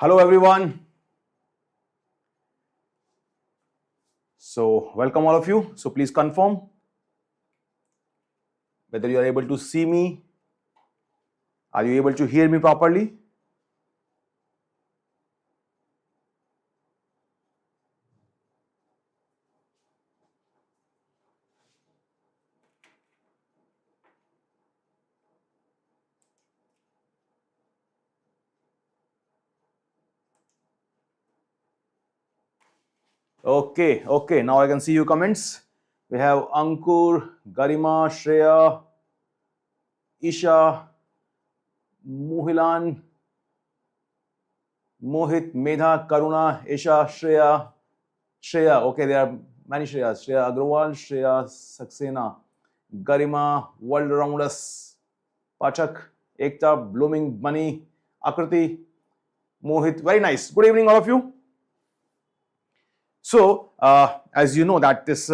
Hello everyone. So welcome all of you. So please confirm whether you are able to see me. Are you able to hear me properly? Okay. Now I can see your comments. We have Ankur, Garima, Shreya, Isha, Muhilan, Mohit, Medha, Karuna, Isha, Shreya. Okay, there are many Shreyas. Shreya Agrawal, Shreya Saxena, Garima, World Around Us, Pachak, Ekta, Blooming Bunny, Akriti, Mohit. Very nice. Good evening, all of you. So, as you know that this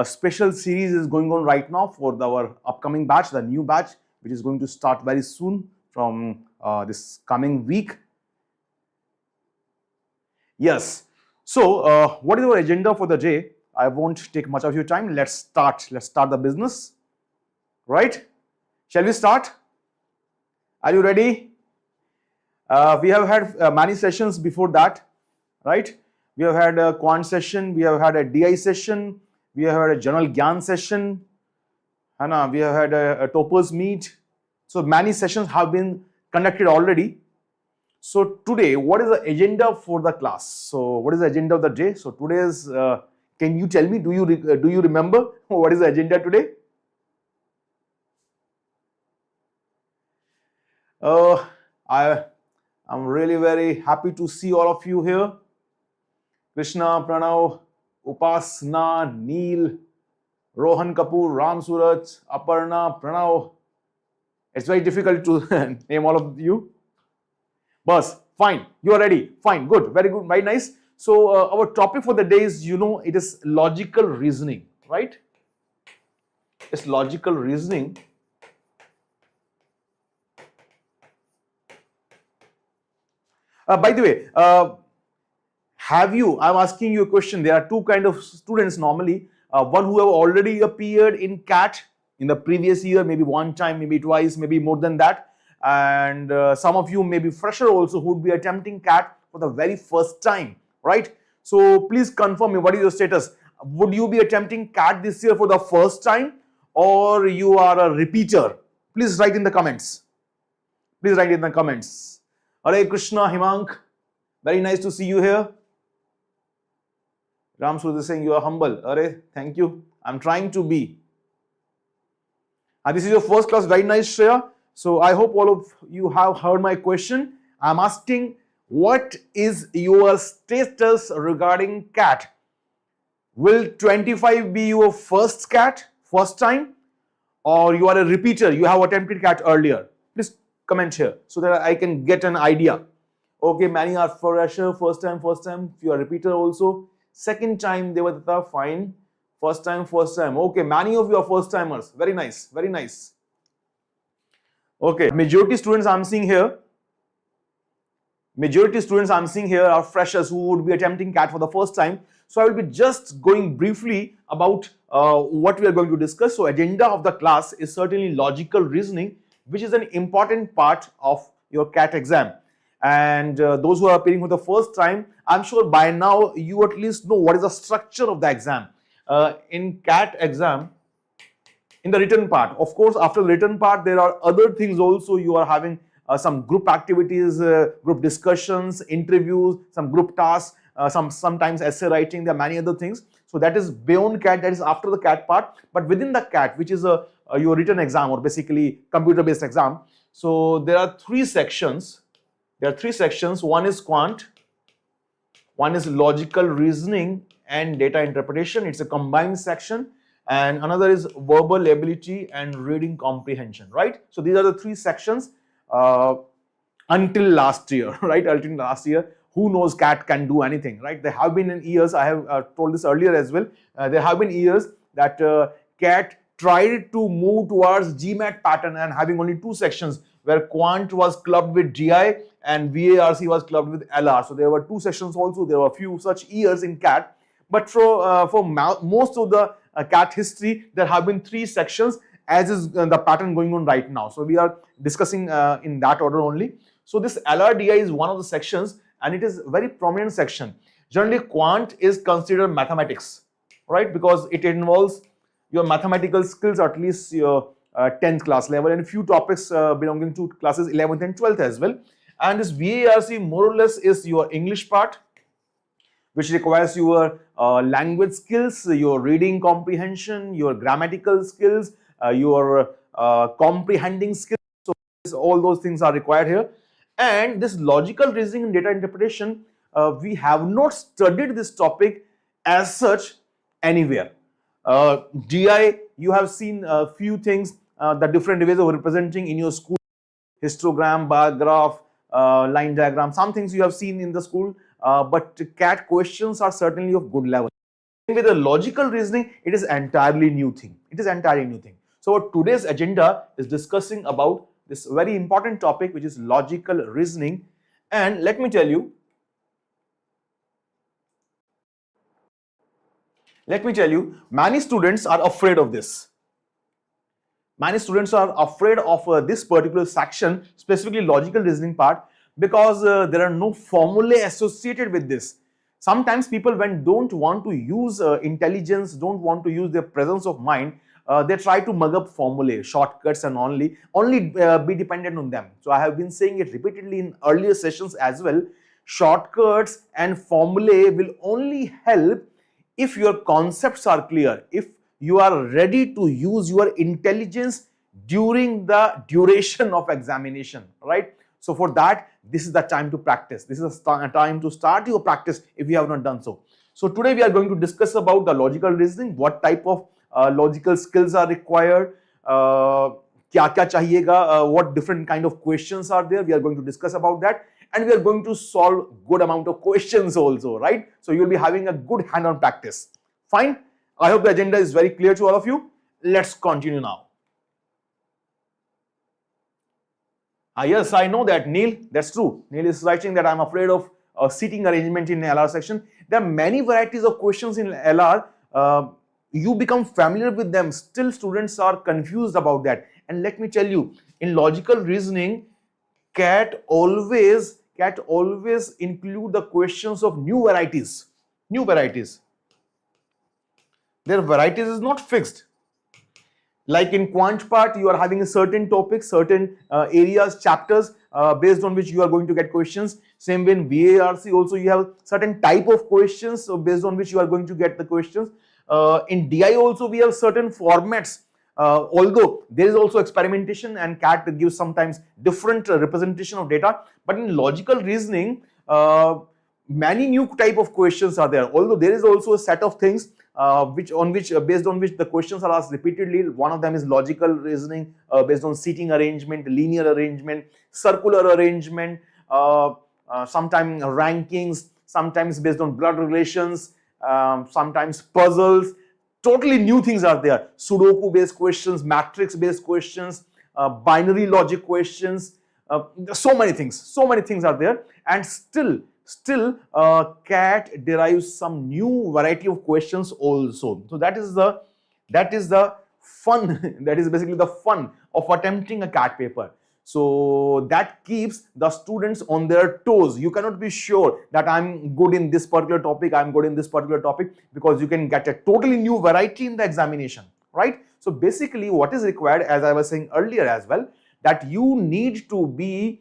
special series is going on right now for our upcoming batch, the new batch, which is going to start very soon from this coming week. Yes. So, what is our agenda for the day? I won't take much of your time. Let's start the business. Right? Shall we start? Are you ready? We have had many sessions before that, right? We have had a quant session, we have had a DI session, we have had a general Gyan session, we have had a toppers meet. So many sessions have been conducted already. So today, what is the agenda for the class? So what is the agenda of the day? So today's, can you tell me, do you remember what is the agenda today? I'm really very happy to see all of you here. Krishna, Pranav, Upasna, Neil, Rohan Kapoor, Ram Suraj, Aparna, Pranav. It's very difficult to name all of you. Bas, fine. You are ready. Fine. Good. Very good. Very nice. So, our topic for the day is, it is logical reasoning, right? It's logical reasoning. By the way, I'm asking you a question. There are two kind of students normally. One who have already appeared in CAT in the previous year, maybe one time, maybe twice, maybe more than that. And some of you may be fresher also who would be attempting CAT for the very first time, right? So please confirm me, what is your status? Would you be attempting CAT this year for the first time or you are a repeater? Please write in the comments. Please write in the comments. Hare Krishna, Himank. Very nice to see you here. Ram Suraj is saying you are humble. Arey, thank you. I'm trying to be. And this is your first class. Very nice, Shreya. So I hope all of you have heard my question. I'm asking, what is your status regarding CAT? Will 25 be your first CAT, first time? Or you are a repeater, you have attempted CAT earlier? Please comment here so that I can get an idea. Okay, many are fresher, first time. If you are a repeater also. Second time, Devadatta, fine. First time. Okay, many of you are first timers. Very nice, very nice. Okay, majority students I'm seeing here are freshers who would be attempting CAT for the first time. So I will be just going briefly about what we are going to discuss. So agenda of the class is certainly logical reasoning, which is an important part of your CAT exam. And those who are appearing for the first time, I'm sure by now you at least know what is the structure of the exam. In CAT exam, in the written part, of course, after the written part, there are other things also. You are having some group activities, group discussions, interviews, some group tasks, sometimes essay writing. There are many other things. So that is beyond CAT, that is after the CAT part. But within the CAT, which is your written exam or basically computer-based exam, so there are three sections. One is quant, one is logical reasoning and data interpretation. It's a combined section. And another is verbal ability and reading comprehension, right? So these are the three sections until last year, right? Until last year, who knows CAT can do anything, right? There have been in years, I have told this earlier as well, there have been years that CAT tried to move towards GMAT pattern and having only two sections, where Quant was clubbed with GI and VARC was clubbed with LR. So there were two sessions also. There were a few such years in CAT. But for most of the CAT history, there have been 3 sections, as is the pattern going on right now. So we are discussing in that order only. So this LRDI is one of the sections, and it is a very prominent section. Generally, Quant is considered mathematics, right? Because it involves your mathematical skills, at least your 10th class level, and a few topics belonging to classes 11th and 12th as well. And this VARC more or less is your English part, which requires your language skills, your reading comprehension, your grammatical skills, your comprehending skills. So all those things are required here. And this logical reasoning and data interpretation, we have not studied this topic as such anywhere. DI, you have seen a few things, the different ways of representing in your school: histogram, bar graph, line diagram. Some things you have seen in the school, but CAT questions are certainly of good level. With the logical reasoning, it is entirely new thing. It is entirely new thing. So today's agenda is discussing about this very important topic, which is logical reasoning. And let me tell you, many students are afraid of this. Many students are afraid of this particular section, specifically logical reasoning part, because there are no formulae associated with this. Sometimes people, when don't want to use intelligence, don't want to use their presence of mind, they try to mug up formulae, shortcuts, and only be dependent on them. So I have been saying it repeatedly in earlier sessions as well. Shortcuts and formulae will only help if your concepts are clear, if you are ready to use your intelligence during the duration of examination, right? So for that, this is the time to practice. This is a time to start your practice if you have not done so. So today we are going to discuss about the logical reasoning, what type of logical skills are required, kya chahiyega, what different kind of questions are there. We are going to discuss about that, and we are going to solve good amount of questions also, right? So you'll be having a good hand-on practice. Fine. I hope the agenda is very clear to all of you. Let's continue now. Yes, I know that, Neil. That's true. Neil is writing that I'm afraid of seating arrangement in LR section. There are many varieties of questions in LR. You become familiar with them. Still, students are confused about that. And let me tell you, in logical reasoning, CAT always include the questions of new varieties. New varieties. Their varieties is not fixed. Like in Quant part, you are having a certain topic, certain areas, chapters based on which you are going to get questions. Same way in VARC also, you have certain type of questions, so based on which you are going to get the questions. In DI also, we have certain formats. Although there is also experimentation, and CAT gives sometimes different representation of data, but in logical reasoning, many new type of questions are there. Although there is also a set of things based on which the questions are asked repeatedly. One of them is logical reasoning based on seating arrangement, linear arrangement, circular arrangement, sometimes rankings, sometimes based on blood relations, sometimes puzzles. Totally new things are there. Sudoku based questions, matrix based questions, binary logic questions, so many things are there. And still CAT derives some new variety of questions also. So that is the fun. That is basically the fun of attempting a CAT paper. So that keeps the students on their toes. You cannot be sure that I'm good in this particular topic, because you can get a totally new variety in the examination, right? So basically what is required, as I was saying earlier as well, that you need to be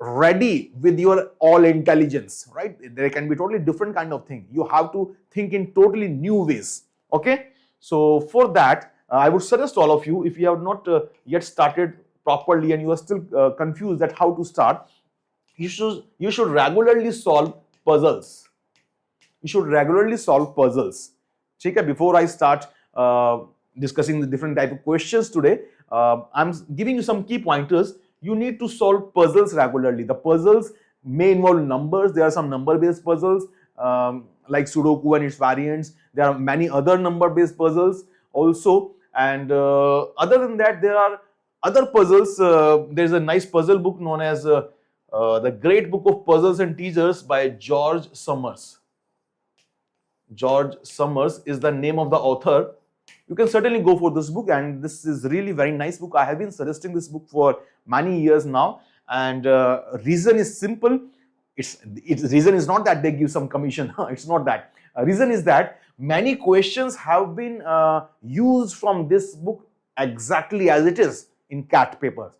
ready with your all intelligence, right? There can be totally different kind of thing. You have to think in totally new ways, okay? So for that, I would suggest all of you, if you have not yet started properly and you are still confused that how to start, you should regularly solve puzzles. Okay, before I start discussing the different type of questions today, I'm giving you some key pointers. You need to solve puzzles regularly. The puzzles may involve numbers. There are some number-based puzzles like Sudoku and its variants. There are many other number-based puzzles also. And other than that, there are other puzzles, there is a nice puzzle book known as The Great Book of Puzzles and Teasers by George Summers. George Summers is the name of the author. You can certainly go for this book, and this is really very nice book. I have been suggesting this book for many years now, and reason is simple. Its reason is not that they give some commission. It's not that. Reason is that many questions have been used from this book exactly as it is in CAT papers,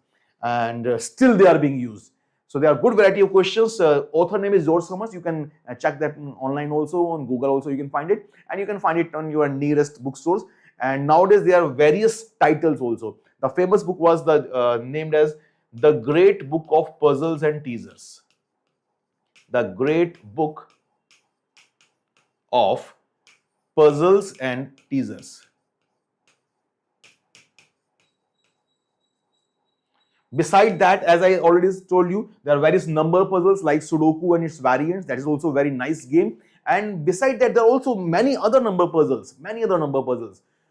and still they are being used. So there are good variety of questions. Author name is George Summers. You can check that online also, on Google also you can find it, and you can find it on your nearest bookstores. And nowadays there are various titles also. The famous book was named as The Great Book of Puzzles and Teasers. The Great Book of Puzzles and Teasers. Beside that, as I already told you, there are various number puzzles like Sudoku and its variants. That is also a very nice game. And beside that, there are also many other number puzzles.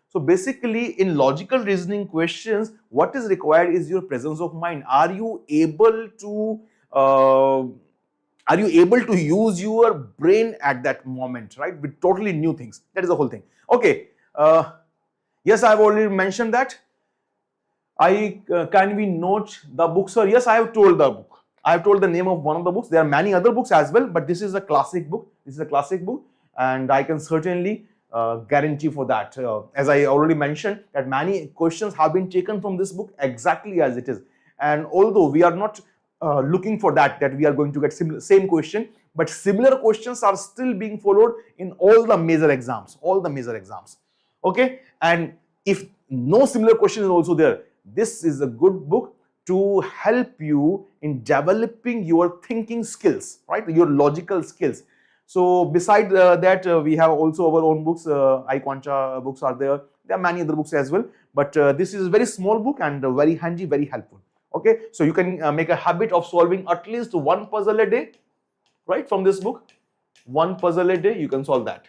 So basically, in logical reasoning questions, what is required is your presence of mind. Are you able to use your brain at that moment, right? With totally new things. That is the whole thing. Okay. Yes, I have already mentioned that. Can we note the book, sir? Yes, I have told the book. I have told the name of one of the books. There are many other books as well, but this is a classic book. And I can certainly guarantee for that. As I already mentioned, that many questions have been taken from this book exactly as it is. And although we are not looking for that we are going to get same question, but similar questions are still being followed in all the major exams. Okay, and if no similar question is also there, this is a good book to help you in developing your thinking skills, right? Your logical skills. So beside that, we have also our own books. iQuanta books are there. There are many other books as well, but this is a very small book and very handy, very helpful. Okay, so you can make a habit of solving at least one puzzle a day, right? From this book, one puzzle a day, you can solve that.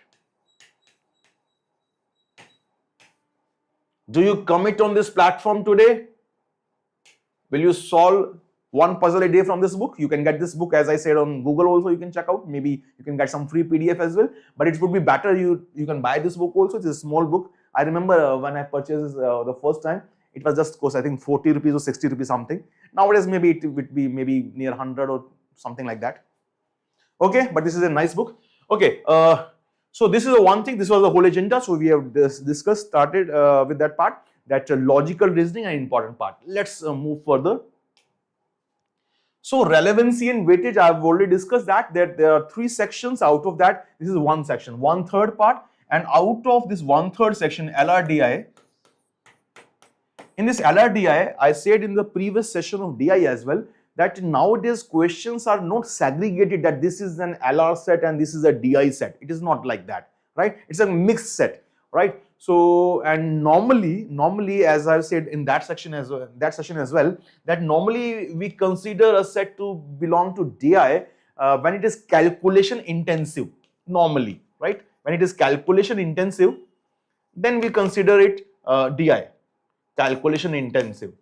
Do you commit on this platform today? Will you solve one puzzle a day from this book? You can get this book, as I said, on Google also. You can check out. Maybe you can get some free PDF as well. But it would be better you can buy this book also. It's a small book. I remember when I purchased the first time, it was just cost I think 40 rupees or 60 rupees something. Nowadays maybe it would be maybe near 100 or something like that. Okay, but this is a nice book. Okay. So this is the one thing, this was the whole agenda. So we have started with that part, that logical reasoning, an important part. Let's move further. So relevancy and weightage, I have already discussed that there are three sections. Out of that, this is one section, 1/3 part, and out of this 1/3 section, LRDI. In this LRDI, I said in the previous session of DI as well, that nowadays questions are not segregated, that this is an LR set and this is a DI set. It is not like that, right? It's a mixed set, right? So, and normally, as I said in that session as well, that normally we consider a set to belong to DI when it is calculation intensive. Normally, right? When it is calculation intensive, then we consider it DI, calculation intensive,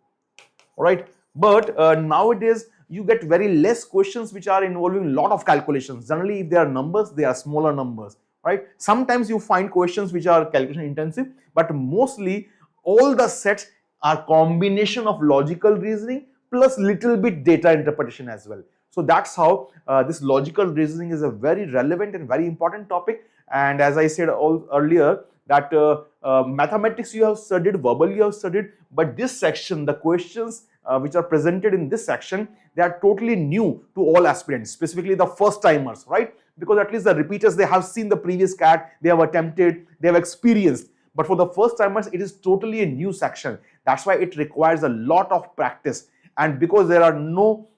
all right? But nowadays you get very less questions which are involving a lot of calculations. Generally, if they are numbers, they are smaller numbers, right? Sometimes you find questions which are calculation intensive, but mostly all the sets are combination of logical reasoning plus little bit data interpretation as well. So that's how this logical reasoning is a very relevant and very important topic. And as I said earlier, that mathematics you have studied, verbally you have studied, but this section, the questions which are presented in this section, they are totally new to all aspirants, specifically the first timers, right? Because at least the repeaters, they have seen the previous CAT, they have attempted, they have experienced. But for the first timers, it is totally a new section. That's why it requires a lot of practice. And because there are no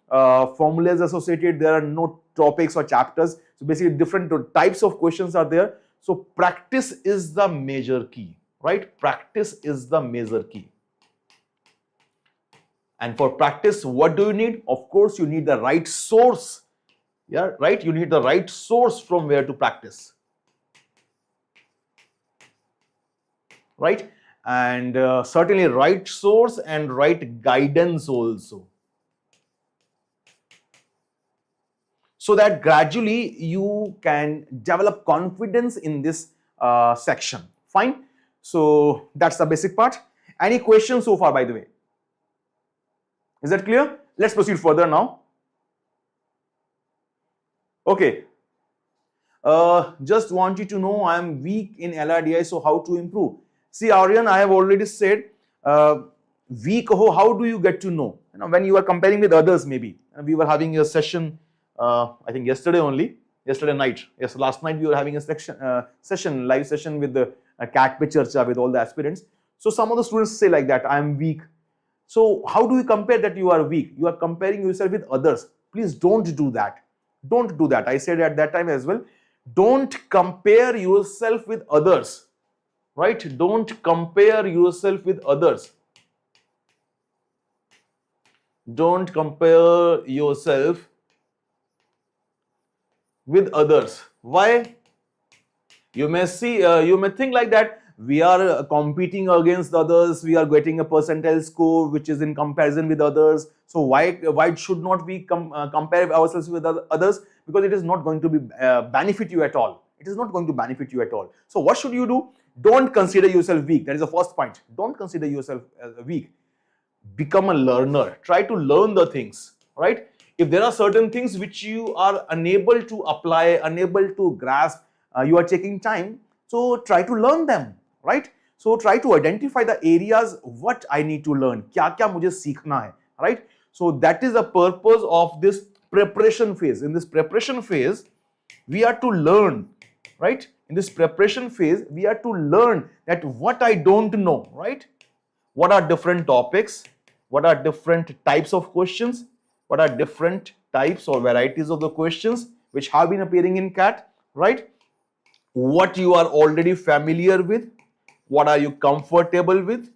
formulas associated, there are no topics or chapters. So basically different types of questions are there. So practice is the major key, right? Practice is the major key. And for practice, what do you need? Of course, you need the right source. Yeah, right? You need the right source from where to practice. Right? and certainly right source and right guidance also, so that gradually you can develop confidence in this section. Fine. So that's the basic part. Any questions so far, by the way? Is that clear? Let's proceed further now. Okay. Just want you to know I am weak in LRDI, so how to improve? See, Aryan, I have already said, weak ho, how do you get to know? You know, when you are comparing with others, maybe. We were having a session, I think yesterday only, yesterday night. Yes, last night we were having a live session with the cat pe charcha with all the aspirants. So some of the students say like that, I am weak. So how do you compare that you are weak? You are comparing yourself with others. Please don't do that. Don't do that. I said at that time as well, don't compare yourself with others, right? Don't compare yourself with others. Don't compare yourself with others. Why? You may see, you may think like that, we are competing against others, we are getting a percentile score which is in comparison with others. So why should not we compare ourselves with others? Because it is not going to be benefit you at all. It is not going to benefit you at all. So what should you do? Don't consider yourself weak. That is the first point. Don't consider yourself weak. Become a learner. Try to learn the things, right? If there are certain things which you are unable to apply, unable to grasp, you are taking time, so try to learn them, right? So try to identify the areas what I need to learn, kya kya mujhe seekhna hai, right? So that is the purpose of this preparation phase. In this preparation phase, we are to learn, right? In this preparation phase, we are to learn that what I don't know, right? What are different topics? What are different types of questions? What are different types or varieties of the questions which have been appearing in CAT, right? What you are already familiar with, what are you comfortable with,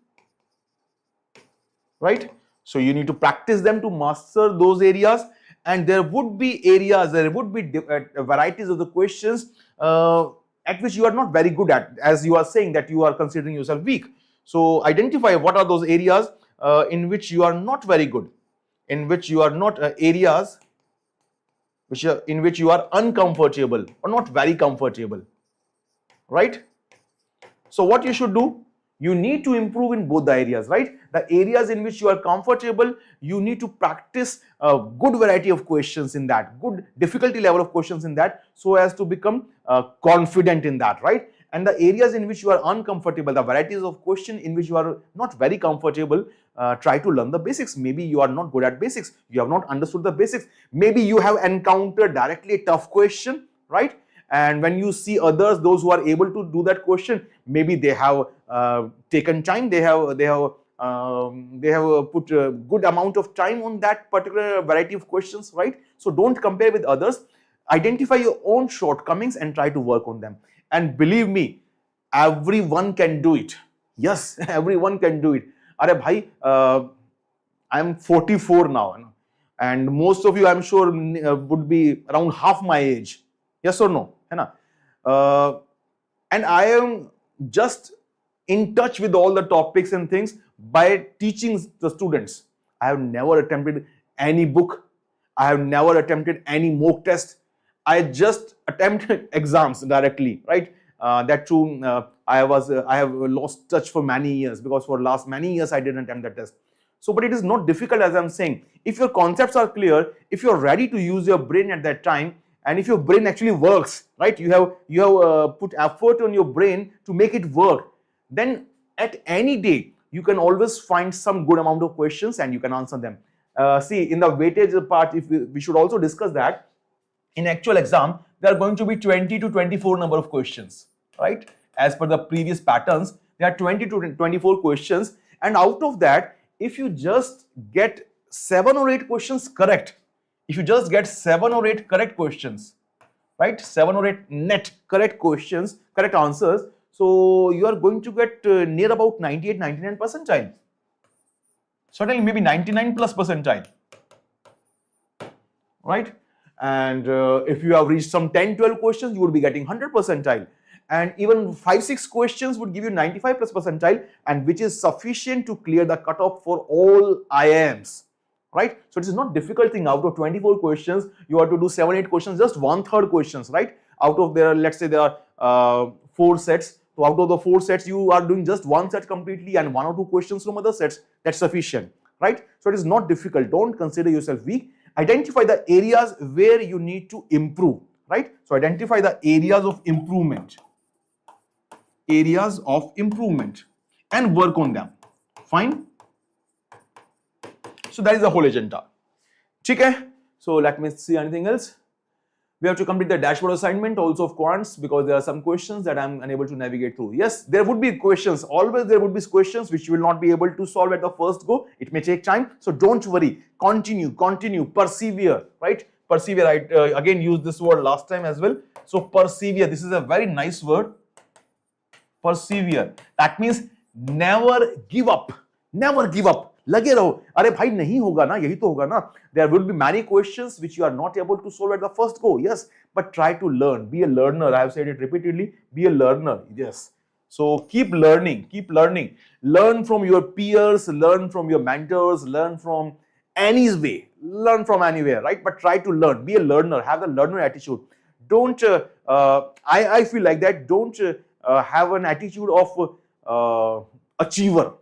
right? So you need to practice them to master those areas, and there would be areas, there would be varieties of the questions at which you are not very good at, as you are saying that you are considering yourself weak. So identify what are those areas in which you are not very good, in which you are not areas which are, in which you are uncomfortable or not very comfortable, right? So what you should do, you need to improve in both the areas, right? The areas in which you are comfortable, you need to practice a good variety of questions in that, good difficulty level of questions in that, so as to become confident in that, right? And the areas in which you are uncomfortable, the varieties of question in which you are not very comfortable, try to learn the basics. Maybe you are not good at basics, you have not understood the basics, maybe you have encountered directly a tough question, right? And when you see others, those who are able to do that question, maybe they have taken time, they have put a good amount of time on that particular variety of questions, right? So don't compare with others. Identify your own shortcomings and try to work on them. And believe me, everyone can do it. Yes, everyone can do it. Are bhai, I am 44 now, and most of you, I'm sure, would be around half my age. Yes or no? And I am just in touch with all the topics and things by teaching the students. I have never attempted any book. I have never attempted any mock test. I just attempted exams directly, right? That too, I have lost touch for many years, because for last many years I didn't attempt that test. So, but it is not difficult, as I'm saying. If your concepts are clear, if you're ready to use your brain at that time, and if your brain actually works, right? You have put effort on your brain to make it work. Then at any day you can always find some good amount of questions and you can answer them. See, in the weightage part, if we should also discuss that. In actual exam, there are going to be 20 to 24 number of questions, right? As per the previous patterns, there are 20 to 24 questions, and out of that, if you just get 7 or 8 questions correct, if you just get 7 or 8 correct questions, right? 7 or 8 net correct questions, correct answers, so you are going to get near about 98, 99 percentile. Certainly maybe 99 plus percentile, right? And if you have reached some 10, 12 questions, you would be getting 100 percentile. and even 5-6 questions would give you 95 plus percentile, and which is sufficient to clear the cutoff for all IIMs, right? So it is not difficult thing. Out of 24 questions, you have to do 7-8 questions, just 1/3 questions, right? Out of there, let's say there are 4 sets. So out of the 4 sets, you are doing just 1 set completely and 1 or 2 questions from other sets. That's sufficient, right? So it is not difficult. Don't consider yourself weak. Identify the areas where you need to improve, right? So identify the areas of improvement, and work on them. Fine. So that is the whole agenda. Okay. So let me see anything else. We have to complete the dashboard assignment also of quants, because there are some questions that I'm unable to navigate through. Yes, there would be questions. Always there would be questions which you will not be able to solve at the first go. It may take time. So don't worry. Continue, persevere, right? Persevere. I again used this word last time as well. So persevere. This is a very nice word. Persevere. That means never give up. Never give up. लगे रहो. अरे भाई नहीं होगा ना, यही तो होगा ना. There will be many questions which you are not able to solve at the first go. Yes, but try to learn. Be a learner. I have said it repeatedly. Be a learner. Yes. So keep learning. Keep learning. Learn from your peers. Learn from your mentors. Learn from any way. Learn from anywhere, right? But try to learn. Be a learner. Have the learner attitude. Don't. I feel like that. Don't have an attitude of achiever.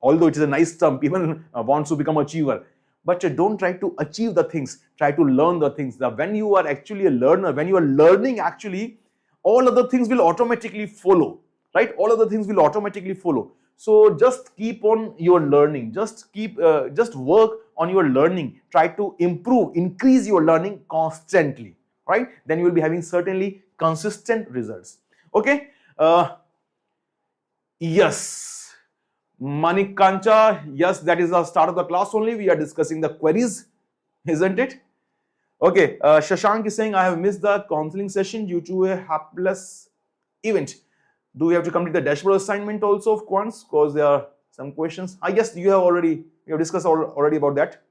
Although it is a nice term, people wants to become achiever, but don't try to achieve the things. Try to learn the things. When you are actually a learner, when you are learning, actually, all other things will automatically follow, right? All other things will automatically follow. So just keep on your learning. Just work on your learning. Try to improve, increase your learning constantly, right? Then you will be having certainly consistent results. Okay. Yes. Manikanta, yes, that is the start of the class only. We are discussing the queries, isn't it? Okay, Shashank is saying, I have missed the counseling session due to a hapless event. Do we have to complete the dashboard assignment also of quants? Because there are some questions. I guess you have already, we have discussed already about that.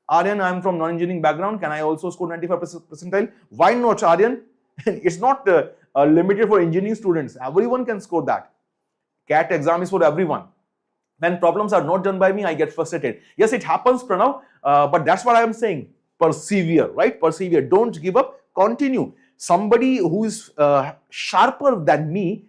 Aryan, I am from non-engineering background. Can I also score 95 percentile? Why not, Aryan? It's not limited for engineering students. Everyone can score that. CAT exam is for everyone. When problems are not done by me, I get frustrated. Yes, it happens, Pranav, but that's what I am saying. Persevere, right? Persevere. Don't give up. Continue. Somebody who is sharper than me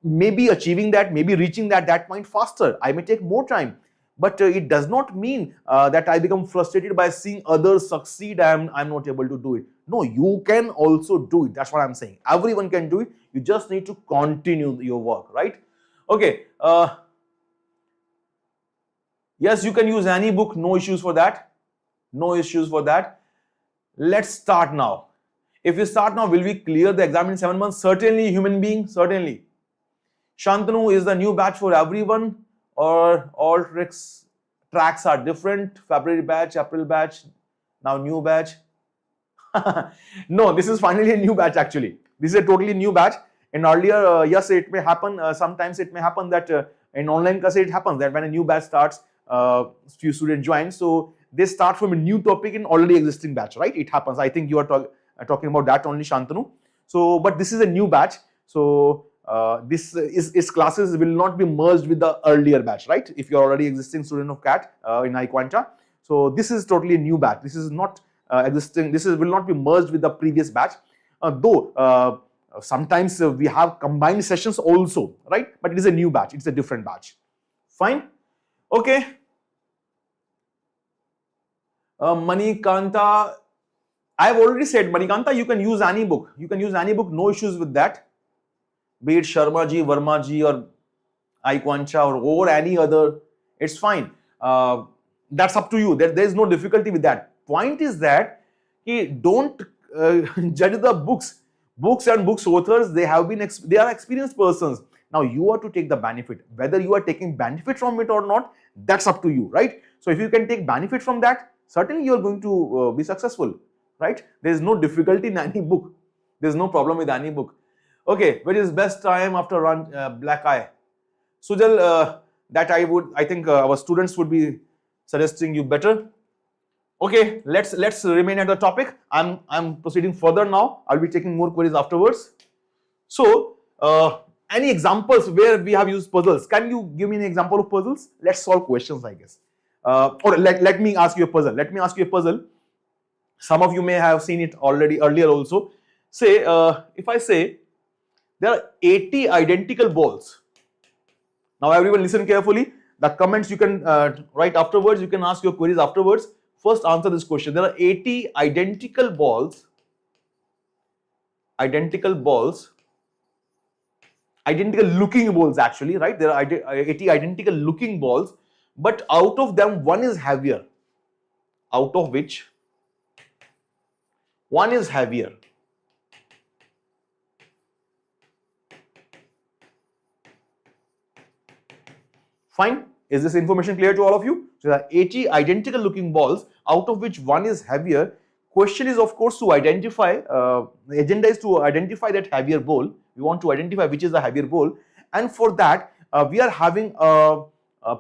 may be achieving that, maybe reaching that point faster. I may take more time, but it does not mean that I become frustrated by seeing others succeed and I'm not able to do it. No, you can also do it. That's what I'm saying. Everyone can do it. You just need to continue your work, right? Okay. Yes, you can use any book, no issues for that. No issues for that. Let's start now. If we start now, will we clear the exam in 7 months? Certainly, human being, certainly. Shantanu, is the new batch for everyone, or all tracks are different? February batch, April batch, now new batch. No, this is finally a new batch actually. This is a totally new batch. In earlier, yes, it may happen. Sometimes it may happen that in online class it happens that when a new batch starts, few students join, so they start from a new topic in already existing batch, right? It happens. I think you are talking about that only, Shantanu. So, but this is a new batch, so this is classes will not be merged with the earlier batch, right? If you are already existing student of CAT in iQuanta, so this is totally a new batch. This is not existing. This will not be merged with the previous batch, though. Sometimes we have combined sessions also, right? But it is a new batch. It's a different batch. Fine. Okay. Manikanta, I have already said, Manikanta, you can use any book. You can use any book. No issues with that. Be it Sharma ji, Verma ji, or iQuanta, or any other. It's fine. That's up to you. There is no difficulty with that. Point is that don't judge the books. Books and books authors, they are experienced persons. Now you are to take the benefit. Whether you are taking benefit from it or not, that's up to you, right? So if you can take benefit from that, certainly you are going to be successful, right? There is no difficulty in any book. There is no problem with any book. Okay, which is best time after run black eye? Sujal, that I think our students would be suggesting you better. Okay, let's remain at the topic. I'm proceeding further now. I'll be taking more queries afterwards. So Any examples where we have used puzzles? Can you give me an example of puzzles? Let's solve questions, I guess. Or let me ask you a puzzle. Let me ask you a puzzle. Some of you may have seen it already earlier also. Say, if I say there are 80 identical balls. Now everyone listen carefully. The comments you can write afterwards. You can ask your queries afterwards. First answer this question. There are 80 identical balls. Identical looking balls actually, right? There are 80 identical looking balls, but out of them one is heavier. Out of which one is heavier. Fine. Is this information clear to all of you? So there are 80 identical looking balls, out of which one is heavier. Question is, of course, to identify, the agenda is to identify that heavier ball. We want to identify which is the heavier ball. And for that, we are having a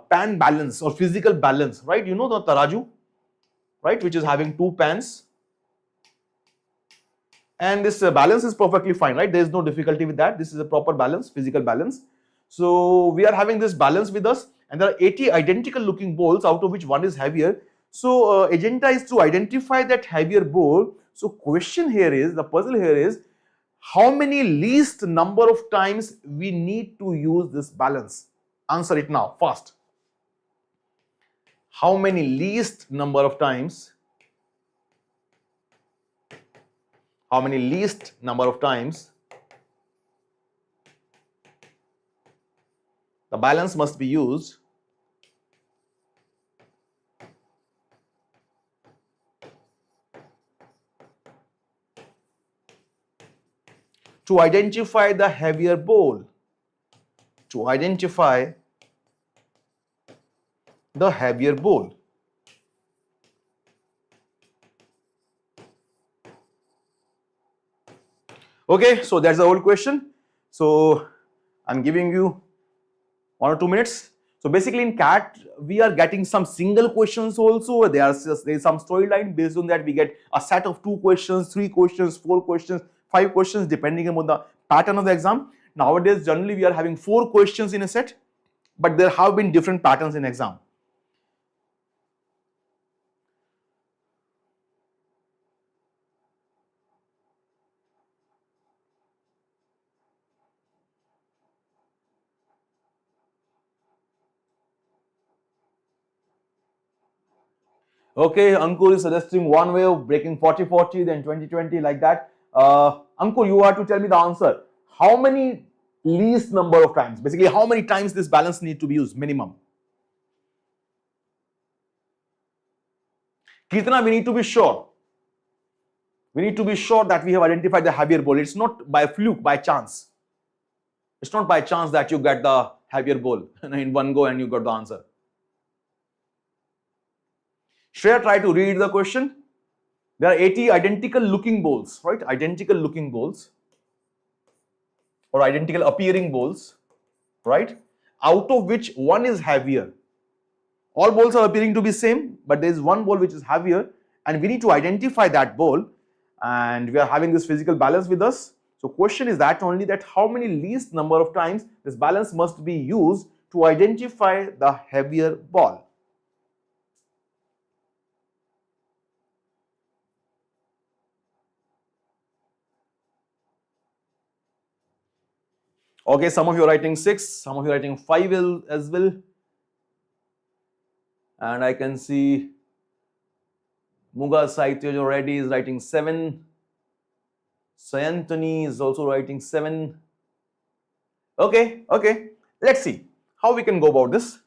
pan balance or physical balance, right? You know the taraju, right? Which is having two pans. And this balance is perfectly fine, right? There is no difficulty with that. This is a proper balance, physical balance. So we are having this balance with us, and there are 80 identical looking balls, out of which one is heavier. So agenda is to identify that heavier ball. So question here is, the puzzle here is, how many least number of times we need to use this balance? Answer it now, fast. How many least number of times? How many least number of times the balance must be used to identify the heavier ball? To identify the heavier ball. Okay, so that's the whole question. So I'm giving you 1 or 2 minutes. So basically in CAT, we are getting some single questions also. There is some storyline. Based on that, we get a set of 2 questions, 3 questions, 4 questions, 5 questions, depending upon the pattern of the exam. Nowadays, generally, we are having 4 questions in a set, but there have been different patterns in exam. Okay, Ankur is suggesting one way of breaking 40-40, then 20-20, like that. Ankur, you are to tell me the answer. How many least number of times? Basically, how many times this balance need to be used, minimum? Kitna, we need to be sure. We need to be sure that we have identified the heavier ball. It's not by fluke, by chance. It's not by chance that you get the heavier ball in one go and you got the answer. Shreya, try to read the question. There are 80 identical looking balls, right? Identical looking balls or identical appearing balls, right? Out of which one is heavier. All balls are appearing to be same, but there is one ball which is heavier, and we need to identify that ball, and we are having this physical balance with us. So question is that only, that how many least number of times this balance must be used to identify the heavier ball. Okay, some of you are writing 6, some of you are writing 5 as well. And I can see Muga Saitya already is writing 7. Sayantani is also writing 7. Okay. Let's see how we can go about this.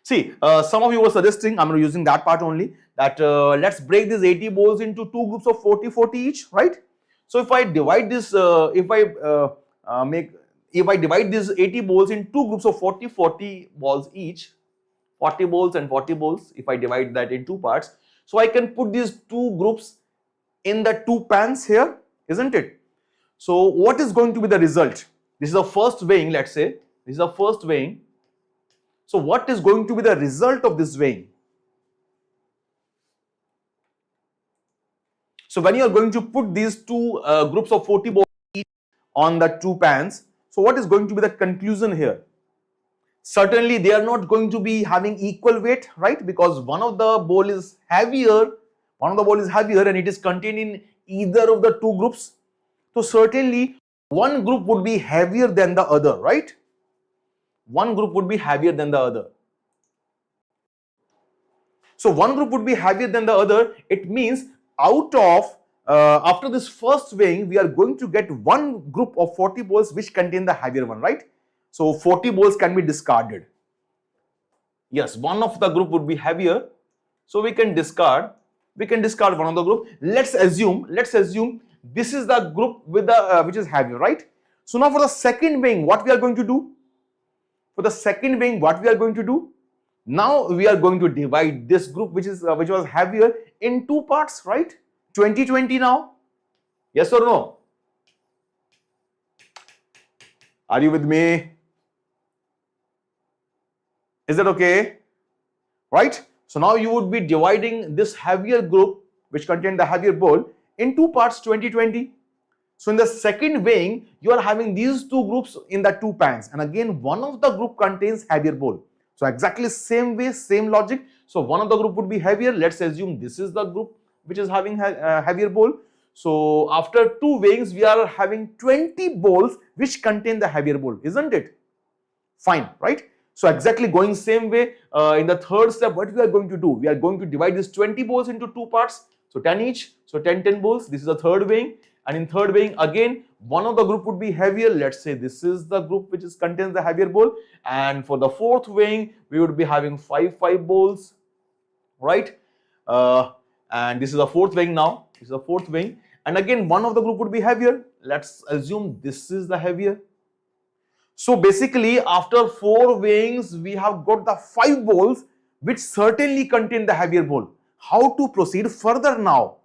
See, some of you were suggesting, I'm using that part only, that let's break these 80 balls into 2 groups of 40-40 each, right? So if I divide this, if I divide these 80 balls in 2 groups of 40-40 balls each, 40 balls and 40 balls, if I divide that in 2 parts, so I can put these 2 groups in the 2 pans here, isn't it? So what is going to be the result? This is the first weighing, let's say. This is the first weighing. So what is going to be the result of this weighing? So when you are going to put these 2 groups of 40 balls on the two pans. So what is going to be the conclusion here? Certainly they are not going to be having equal weight, right? Because one of the bowl is heavier, and it is contained in either of the two groups. So certainly one group would be heavier than the other, right? One group would be heavier than the other. So one group would be heavier than the other. It means out of after this first weighing, we are going to get one group of 40 balls which contain the heavier one, right? So 40 balls can be discarded. Yes, one of the group would be heavier, so we can discard one of the group. Let's assume this is the group with the which is heavier, right? So now for the second weighing, what we are going to do? Now we are going to divide this group which was heavier in two parts, right? 20-20 now. Yes or no? Are you with me? Is that okay? Right? So now you would be dividing this heavier group which contained the heavier ball in two parts, 20-20. So in the second weighing, you are having these two groups in the two pans, and again one of the group contains heavier ball. So exactly same way, same logic. So one of the group would be heavier. Let's assume this is the group which is having heavier ball. So after two weighings, we are having 20 balls which contain the heavier ball, isn't it? Fine, right? So exactly going same way, in the third step, what we are going to do? We are going to divide these 20 balls into two parts. So 10 each. So 10 balls. This is the third weighing. And in third weighing, again, one of the group would be heavier. Let's say this is the group which contains the heavier ball. And for the fourth weighing, we would be having 5 balls, right? And this is the fourth weighing now. This is the fourth weighing. And again, one of the group would be heavier. Let's assume this is the heavier. So basically, after 4 weighings, we have got the 5 balls which certainly contain the heavier ball. How to proceed further now?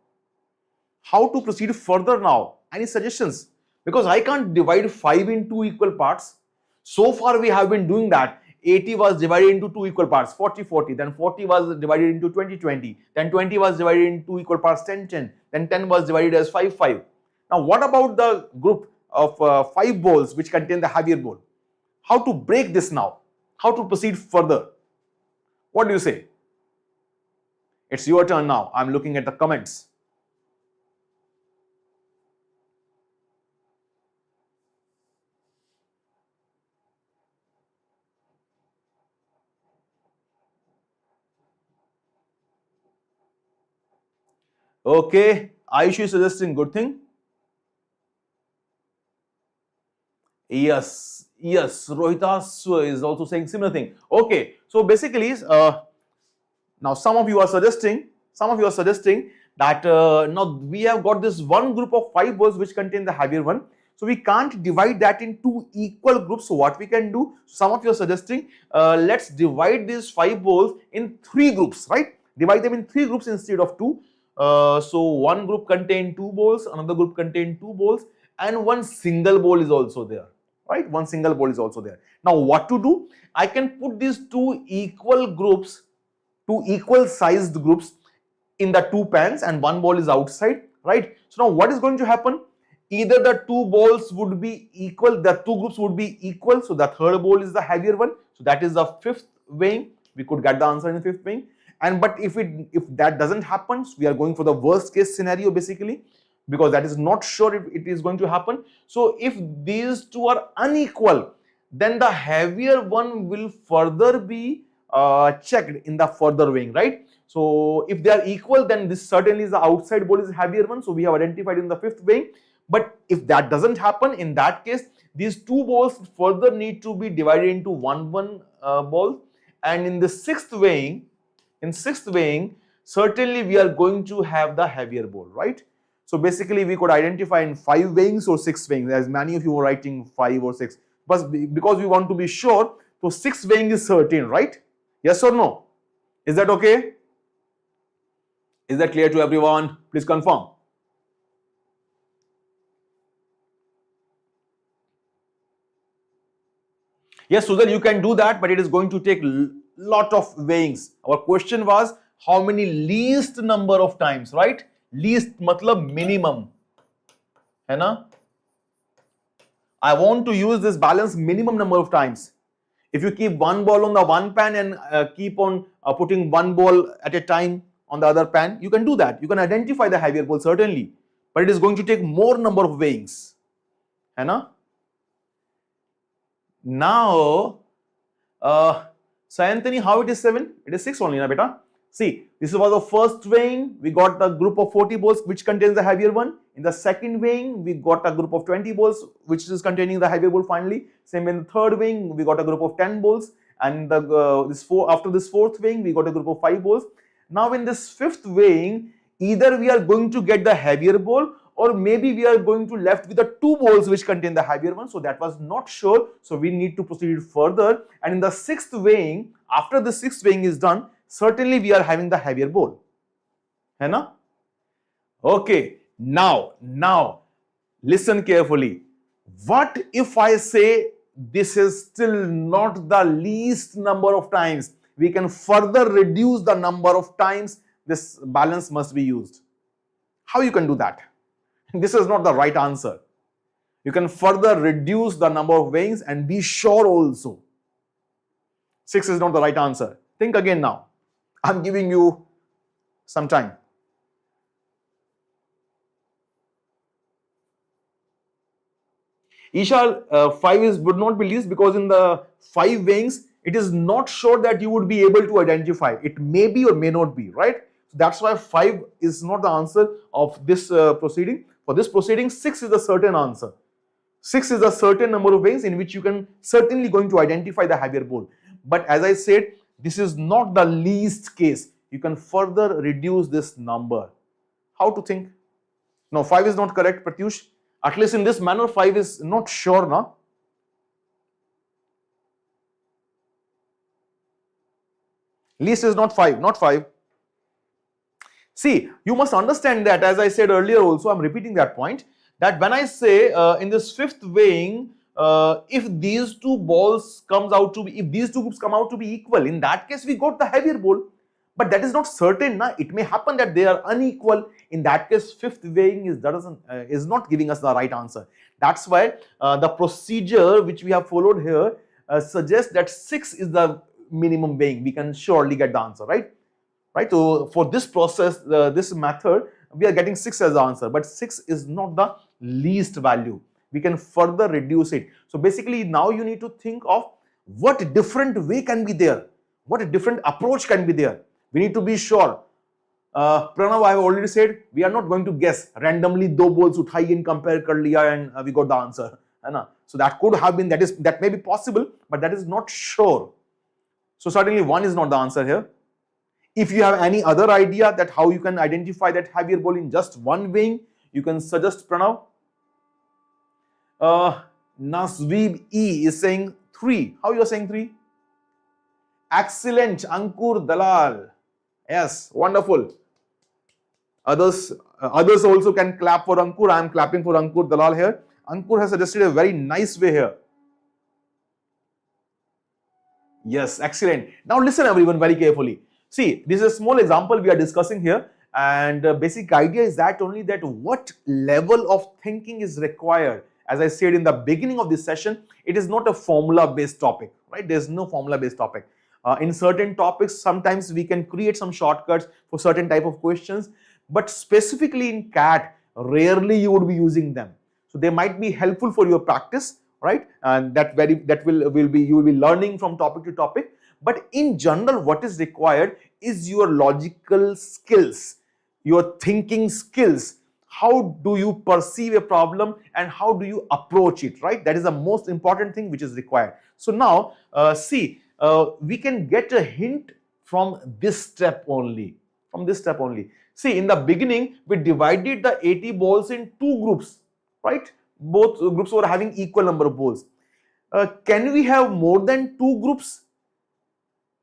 Any suggestions? Because I can't divide 5 in 2 equal parts. So far we have been doing that. 80 was divided into 2 equal parts, 40-40. Then 40 was divided into 20-20. Then 20 was divided into 2 equal parts, 10-10. Then 10 was divided as 5-5. Now what about the group of 5 balls which contain the heavier ball? How to break this now? How to proceed further? What do you say? It's your turn now. I'm looking at the comments. Okay, Ayush is suggesting good thing. Yes, Rohitas is also saying similar thing. Okay, so basically, now some of you are suggesting that now we have got this one group of 5 balls which contain the heavier one. So we can't divide that in 2 equal groups. So what we can do? Some of you are suggesting let's divide these 5 balls in 3 groups, right? Divide them in 3 groups instead of 2. So one group contain 2 balls, another group contain 2 balls, and one single ball is also there, right? One single ball is also there. Now what to do? I can put these 2 equal groups, 2 equal sized groups in the 2 pans, and one ball is outside, right? So now what is going to happen? Either the 2 balls would be equal, the 2 groups would be equal, so the third ball is the heavier one, so that is the 5th weighing. We could get the answer in the 5th weighing. And but if that doesn't happen, we are going for the worst case scenario basically, because that is not sure if it is going to happen. So if these 2 are unequal, then the heavier one will further be checked in the further weighing, right? So if they are equal, then this certainly is the outside ball is heavier one, so we have identified in the 5th weighing. But if that doesn't happen, in that case, these 2 balls further need to be divided into one ball, and in the 6th weighing, certainly we are going to have the heavier ball, right? So basically we could identify in 5 weighings or 6 weighings, as many of you are writing 5 or 6, but because we want to be sure, so 6 weighing is certain, right? Yes or no? Is that okay? Is that clear to everyone? Please confirm. Yes, Sudhir, you can do that, but it is going to take lot of weighings. Our question was how many least number of times, right? Least matlab minimum, है ना? I want to use this balance minimum number of times. If you keep one ball on the one pan and keep on putting one ball at a time on the other pan, you can do that. You can identify the heavier ball certainly, but it is going to take more number of weighings. है ना? Now, Sayanthani, how it is 7? It is 6 only, na beta? See, this was the first weighing. We got the group of 40 balls which contains the heavier one. In the second weighing, we got a group of 20 balls which is containing the heavier ball finally. Same in the third weighing, we got a group of 10 balls. And after this fourth weighing, we got a group of 5 balls. Now in this fifth weighing, either we are going to get the heavier ball or maybe we are going to left with the 2 balls which contain the heavier one. So that was not sure. So we need to proceed further. And in the sixth weighing, after the sixth weighing is done, certainly we are having the heavier ball. है ना? Okay. Now, listen carefully. What if I say this is still not the least number of times? We can further reduce the number of times this balance must be used. How you can do that? This is not the right answer. You can further reduce the number of weighings and be sure also. 6 is not the right answer. Think again now. I'm giving you some time. Ishal, 5 would not be least because in the 5 weighings, it is not sure that you would be able to identify. It may be or may not be, right? So that's why 5 is not the answer of this proceeding. For this proceeding, 6 is a certain answer. 6 is a certain number of weighings in which you can certainly going to identify the heavier ball. But as I said, this is not the least case. You can further reduce this number. How to think? No, 5 is not correct, Pratyush. At least in this manner, 5 is not sure, na? Least is not 5, not 5. See, you must understand that, as I said earlier also, I'm repeating that point, that when I say in this fifth weighing, if these two balls if these two groups come out to be equal, in that case we got the heavier ball. But that is not certain, na? It may happen that they are unequal. In that case, fifth weighing is not giving us the right answer. That's why the procedure which we have followed here suggests that 6 is the minimum weighing. We can surely get the answer, right? Right. So for this process, this method, we are getting 6 as the answer. But 6 is not the least value. We can further reduce it. So basically, now you need to think of what different way can be there. What different approach can be there. We need to be sure. Pranav, I have already said, we are not going to guess randomly 2 balls uthai and compare kar liya and we got the answer. So that could have been, that may be possible, but that is not sure. So certainly 1 is not the answer here. If you have any other idea that how you can identify that heavier ball in just one weighing, you can suggest, Pranav. Nasweeb E is saying 3. How you are saying 3? Excellent, Ankur Dalal. Yes, wonderful. Others also can clap for Ankur. I am clapping for Ankur Dalal here. Ankur has suggested a very nice way here. Yes, excellent. Now listen everyone very carefully. See, this is a small example we are discussing here, and the basic idea is that only that what level of thinking is required. As I said in the beginning of this session, it is not a formula based topic, right? There is no formula based topic. In certain topics, sometimes we can create some shortcuts for certain type of questions, but specifically in CAT, rarely you would be using them. So they might be helpful for your practice, right? And you will be learning from topic to topic. But in general, what is required is your logical skills, your thinking skills. How do you perceive a problem and how do you approach it, right? That is the most important thing which is required. So now, we can get a hint from this step only. See, in the beginning, we divided the 80 balls in 2 groups, right? Both groups were having equal number of balls. Can we have more than 2 groups?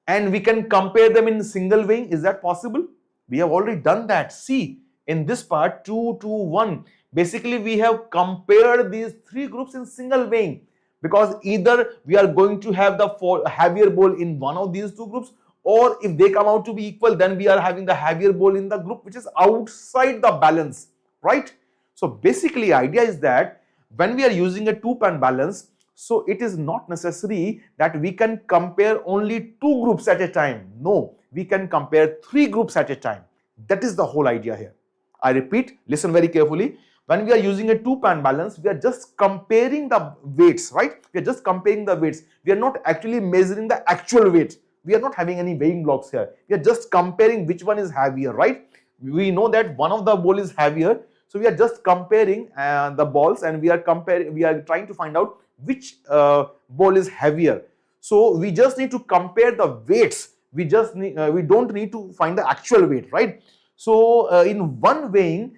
And we can compare them in single weighing. Is that possible? We have already done that. See, in this part, 2, 2, 1. Basically, we have compared these 3 groups in single weighing. Because either we are going to have the heavier ball in one of these 2 groups, or if they come out to be equal, then we are having the heavier ball in the group which is outside the balance, right? So basically, idea is that when we are using a two-pan balance, so it is not necessary that we can compare only two groups at a time. No, we can compare three groups at a time. That is the whole idea here. I repeat, listen very carefully. When we are using a two-pan balance, we are just comparing the weights, right? We are just comparing the weights. We are not actually measuring the actual weight. We are not having any weighing blocks here. We are just comparing which one is heavier, right? We know that one of the ball is heavier. So we are just comparing the balls, and we are trying to find out which ball is heavier. So we just need to compare the weights. We don't need to find the actual weight, right? So in one weighing,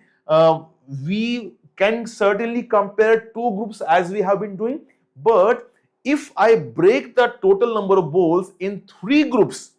we can certainly compare two groups as we have been doing. But if I break the total number of balls in three groups,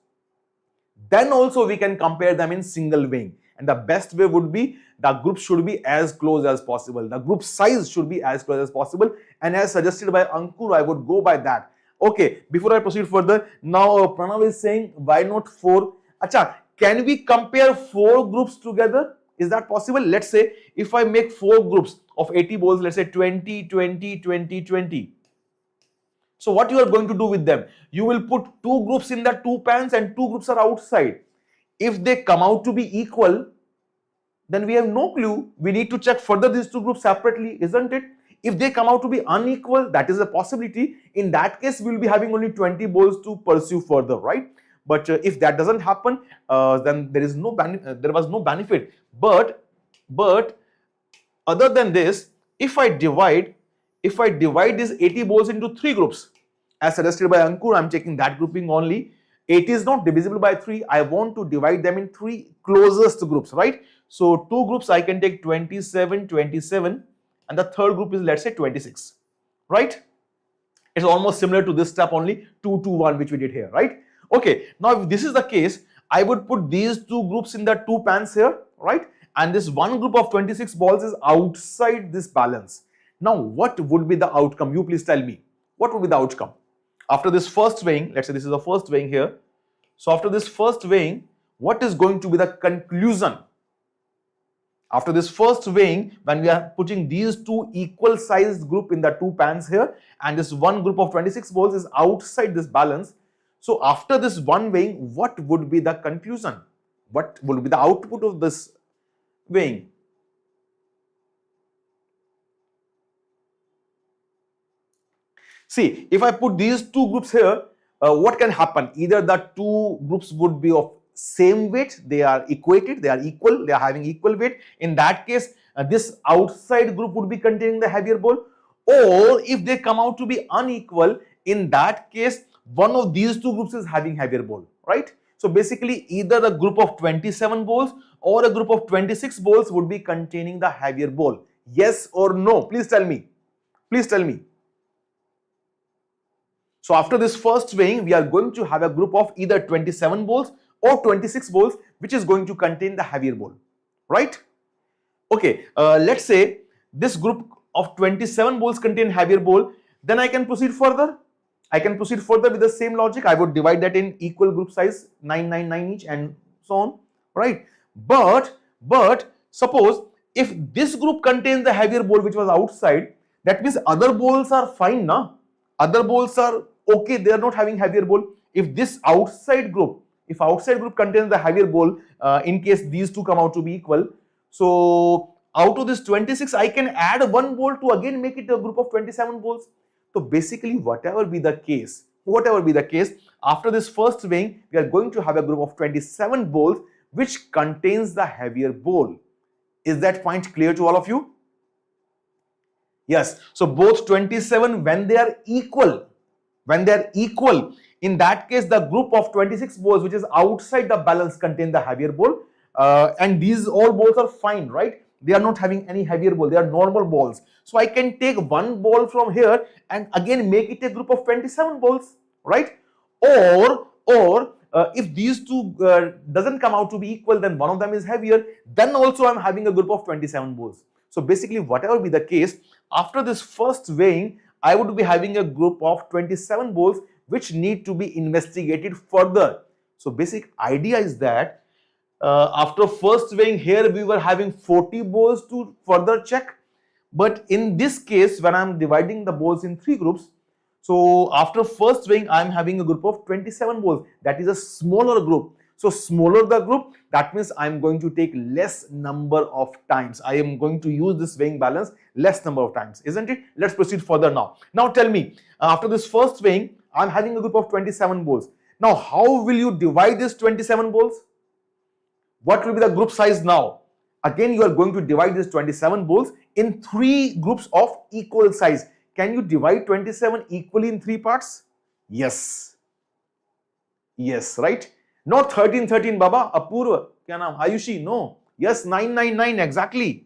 then also we can compare them in single weighing. And the best way would be the group should be as close as possible. The group size should be as close as possible. And as suggested by Ankur, I would go by that. Okay, before I proceed further, now Pranav is saying, why not 4? Acha, can we compare 4 groups together? Is that possible? Let's say if I make 4 groups of 80 balls, let's say 20, 20, 20, 20. So what you are going to do with them? You will put 2 groups in the 2 pans and 2 groups are outside. If they come out to be equal, then we have no clue. We need to check further these 2 groups separately, isn't it? If they come out to be unequal, that is a possibility. In that case, we will be having only 20 balls to pursue further, right? But if that doesn't happen, then there was no benefit. But other than this, if I divide these 80 balls into 3 groups, as suggested by Ankur, I'm taking that grouping only. 80 is not divisible by 3. I want to divide them in 3 closest groups, right? So 2 groups I can take 27, 27, and the third group is, let's say, 26, right? It's almost similar to this step only, 2 to 1, which we did here, right? Okay, now if this is the case, I would put these 2 groups in the 2 pans here, right? And this one group of 26 balls is outside this balance. Now, what would be the outcome? You please tell me. What would be the outcome? After this first weighing, let's say this is the first weighing here. So after this first weighing, what is going to be the conclusion? After this first weighing, when we are putting these 2 equal sized group in the 2 pans here, and this one group of 26 balls is outside this balance. So after this one weighing, what would be the conclusion? What would be the output of this weighing? See, if I put these 2 groups here, what can happen? Either the 2 groups would be of same weight, they are equated, they are equal, they are having equal weight. In that case, this outside group would be containing the heavier ball. Or if they come out to be unequal, in that case, one of these 2 groups is having heavier ball, right? So basically, either the group of 27 balls or a group of 26 balls would be containing the heavier ball. Yes or no? Please tell me. Please tell me. So after this first weighing, we are going to have a group of either 27 balls or 26 balls, which is going to contain the heavier ball, right? Okay, let's say this group of 27 balls contain heavier ball, then I can proceed further. I can proceed further with the same logic. I would divide that in equal group size, 999 each and so on, right? But suppose if this group contains the heavier ball which was outside, that means other balls are fine, na? Other balls are okay, they are not having heavier ball. If this outside group contains the heavier ball, in case these 2 come out to be equal, so out of this 26, I can add 1 ball to again make it a group of 27 balls. So basically, whatever be the case, after this first weighing, we are going to have a group of 27 balls which contains the heavier ball. Is that point clear to all of you? Yes. So both 27, when they are equal, in that case, the group of 26 balls which is outside the balance contain the heavier ball, and these all balls are fine, right? They are not having any heavier ball, they are normal balls. So I can take 1 ball from here and again make it a group of 27 balls, right? Or if these 2 doesn't come out to be equal, then one of them is heavier, then also I'm having a group of 27 balls. So basically, whatever be the case, after this first weighing, I would be having a group of 27 balls which need to be investigated further. So basic idea is that after first weighing here, we were having 40 balls to further check. But in this case, when I'm dividing the balls in 3 groups, so after first weighing, I'm having a group of 27 balls. That is a smaller group. So smaller the group, that means I'm going to take less number of times. I am going to use this weighing balance less number of times, isn't it? Let's proceed further now. Now tell me, after this first weighing, I'm having a group of 27 balls. Now, how will you divide this 27 balls? What will be the group size now? Again, you are going to divide this 27 balls in 3 groups of equal size. Can you divide 27 equally in 3 parts? Yes. Yes, right? Not 13, 13, Baba. Apurva. Kya naam? Ayushi. No. Yes, 9, 9, 9. Exactly.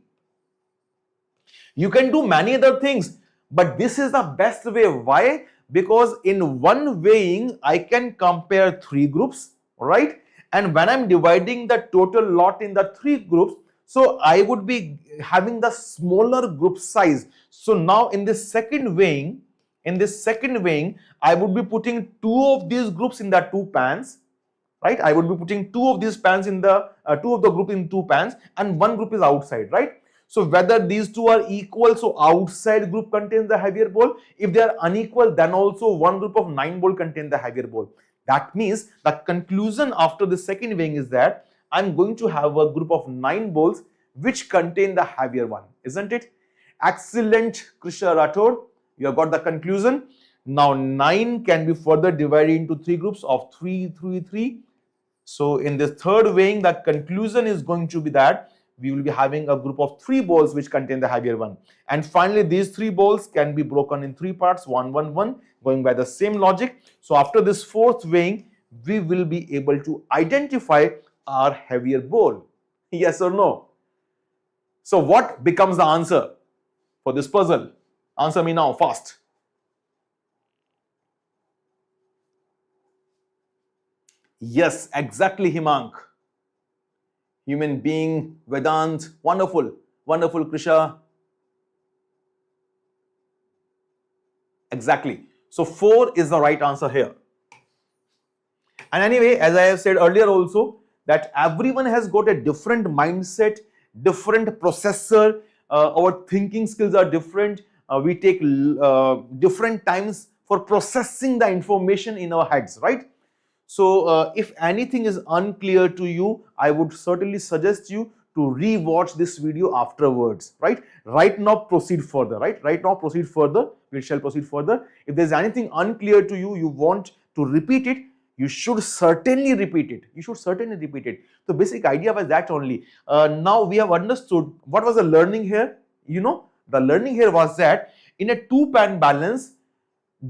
You can do many other things, but this is the best way. Why? Because in one weighing, I can compare 3 groups, right? And when I'm dividing the total lot in the 3 groups, so I would be having the smaller group size. So now in this second weighing, I would be putting 2 of these groups in the 2 pans, right? I would be putting 2 of these pans in the 2 of the group in 2 pans, and 1 group is outside, right? So whether these 2 are equal, so outside group contains the heavier ball. If they are unequal, then also 1 group of 9 ball contains the heavier ball. That means the conclusion after the second weighing is that I'm going to have a group of 9 balls which contain the heavier one, isn't it? Excellent, Krisha Rathod. You have got the conclusion. Now 9 can be further divided into 3 groups of 3, 3, 3. So in this third weighing, the conclusion is going to be that we will be having a group of 3 balls which contain the heavier one. And finally, these 3 balls can be broken in 3 parts, 1, 1, 1, going by the same logic. So after this fourth weighing, we will be able to identify our heavier ball. Yes or no? So what becomes the answer for this puzzle? Answer me now, fast. Yes, exactly, Himank. Human being, Vedant, wonderful, wonderful, Krisha. Exactly. So 4 is the right answer here. And anyway, as I have said earlier also, that everyone has got a different mindset, different processor, our thinking skills are different. We take different times for processing the information in our heads, right? So if anything is unclear to you, I would certainly suggest you to re-watch this video afterwards, right? Right now proceed further, right? Right now proceed further. We shall proceed further. If there's anything unclear to you, you want to repeat it, you should certainly repeat it. You should certainly repeat it. The basic idea was that only. Now we have understood what was the learning here. You know, the learning here was that in a 2-pan balance,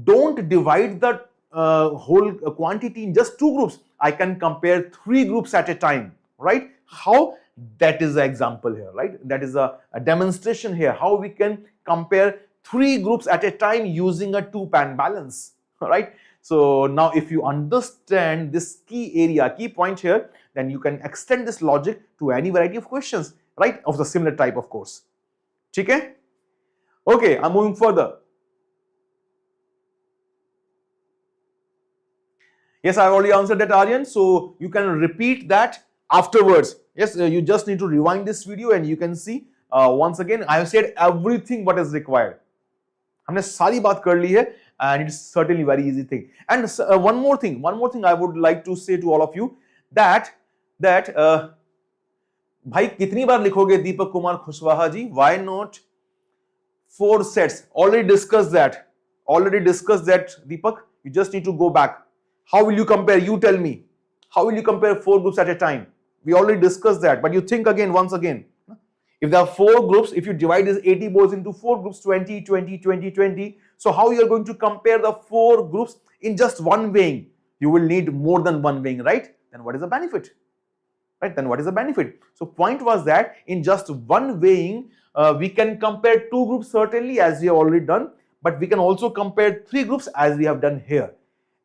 don't divide the whole quantity in just 2 groups. I can compare 3 groups at a time, right? How? That is the example here, right? That is a demonstration here, how we can compare 3 groups at a time using a 2-pan balance, right? So now if you understand this key point here, then you can extend this logic to any variety of questions, right? Of the similar type, of course. Okay? Okay, I'm moving further. Yes, I have already answered that, Aryan. So you can repeat that afterwards. Yes, you just need to rewind this video and you can see once again, I have said everything what is required. हमने सारी बात कर ली है, and it's certainly very easy thing. And one more thing I would like to say to all of you that भाई कितनी बार लिखोगे दीपक कुमार खुशवाहा जी? Why not 4 sets? Already discussed that, Deepak. You just need to go back. How will you compare? You tell me. How will you compare 4 groups at a time? We already discussed that, but you think again, once again. If there are 4 groups, if you divide these 80 balls into 4 groups, 20, 20, 20, 20. So how you are going to compare the 4 groups in just one weighing? You will need more than one weighing, right? Then what is the benefit? Right? Then what is the benefit? So point was that in just one weighing, we can compare 2 groups certainly, as we have already done, but we can also compare 3 groups as we have done here.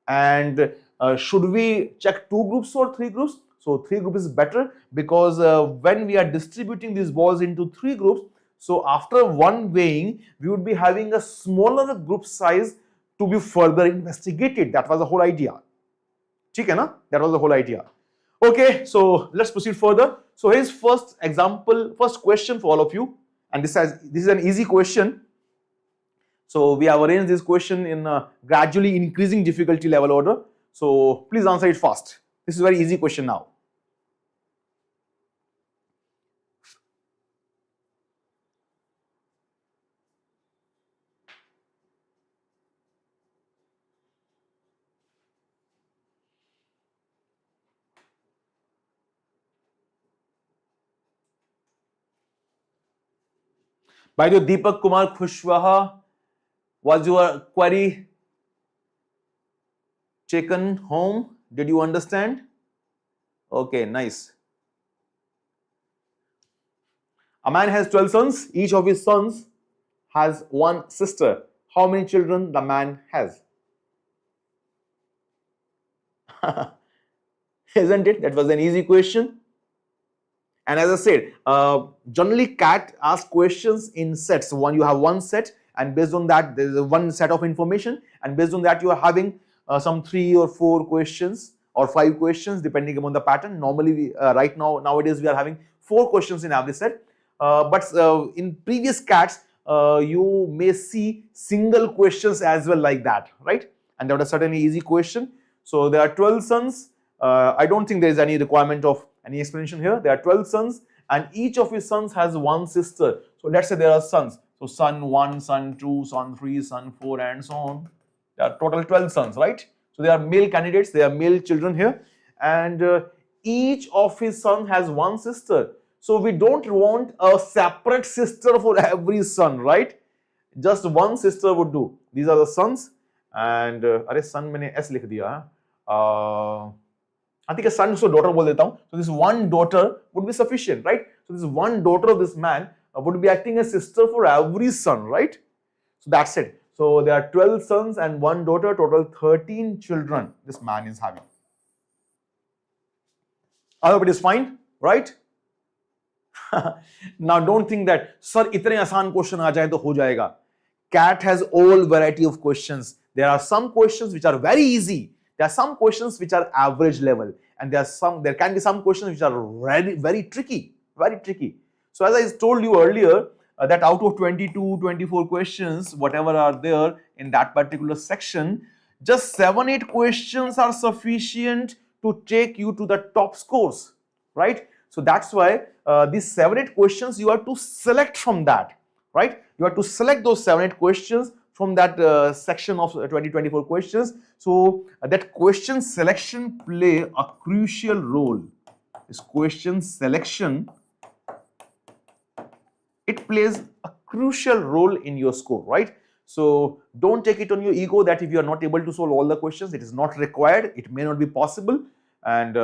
And should we check 2 groups or 3 groups? So 3 groups is better, because when we are distributing these balls into 3 groups, so after one weighing, we would be having a smaller group size to be further investigated. That was the whole idea. ठीक है ना? That was the whole idea. Okay, so let's proceed further. So here's first example, first question for all of you. and this is an easy question. So we have arranged this question in gradually increasing difficulty level order. So please answer it fast. This is a very easy question now. By the way, Deepak Kumar Khushwaha, was your query taken home? Did you understand? Okay, nice. A man has 12 sons. Each of his sons has one sister. How many children the man has? Isn't it? That was an easy question. And as I said, generally CAT asks questions in sets. You have one set, and based on that, there is one set of information, and based on that, you are having some 3 or 4 questions or 5 questions depending upon the pattern. Normally, nowadays we are having 4 questions in every set. But in previous CATs, you may see single questions as well like that, right? And that was certainly easy question. So there are 12 sons. I don't think there is any requirement of any explanation here. There are 12 sons, and each of his sons has one sister. So let's say there are sons. So son 1, son 2, son 3, son 4, and so on. There are total 12 sons, right? So they are male candidates, they are male children here, and each of his son has one sister. So we don't want a separate sister for every son, right? Just one sister would do. These are the sons, and son मैंने S लिख दिया. I think a son so daughter बोल देता हूँ. So this one daughter would be sufficient, right? So this one daughter of this man would be acting as sister for every son, right? So that's it. So there are 12 sons and one daughter, total 13 children this man is having. I hope it is fine, right? Now don't think that, sir, इतने आसान question आ जाए तो हो जाएगा. CAT has all variety of questions. There are some questions which are very easy. There are some questions which are average level, and there can be some questions which are very, very tricky, very tricky. So as I told you earlier, that out of 22, 24 questions, whatever are there in that particular section, just 7-8 questions are sufficient to take you to the top scores, right? So that's why these 7-8 questions you have to select from that, right? You have to select those 7-8 questions from that section of 20-24 questions. So that question selection play a crucial role. This question selection, it plays a crucial role in your score, right? So don't take it on your ego that if you are not able to solve all the questions, it is not required, it may not be possible, and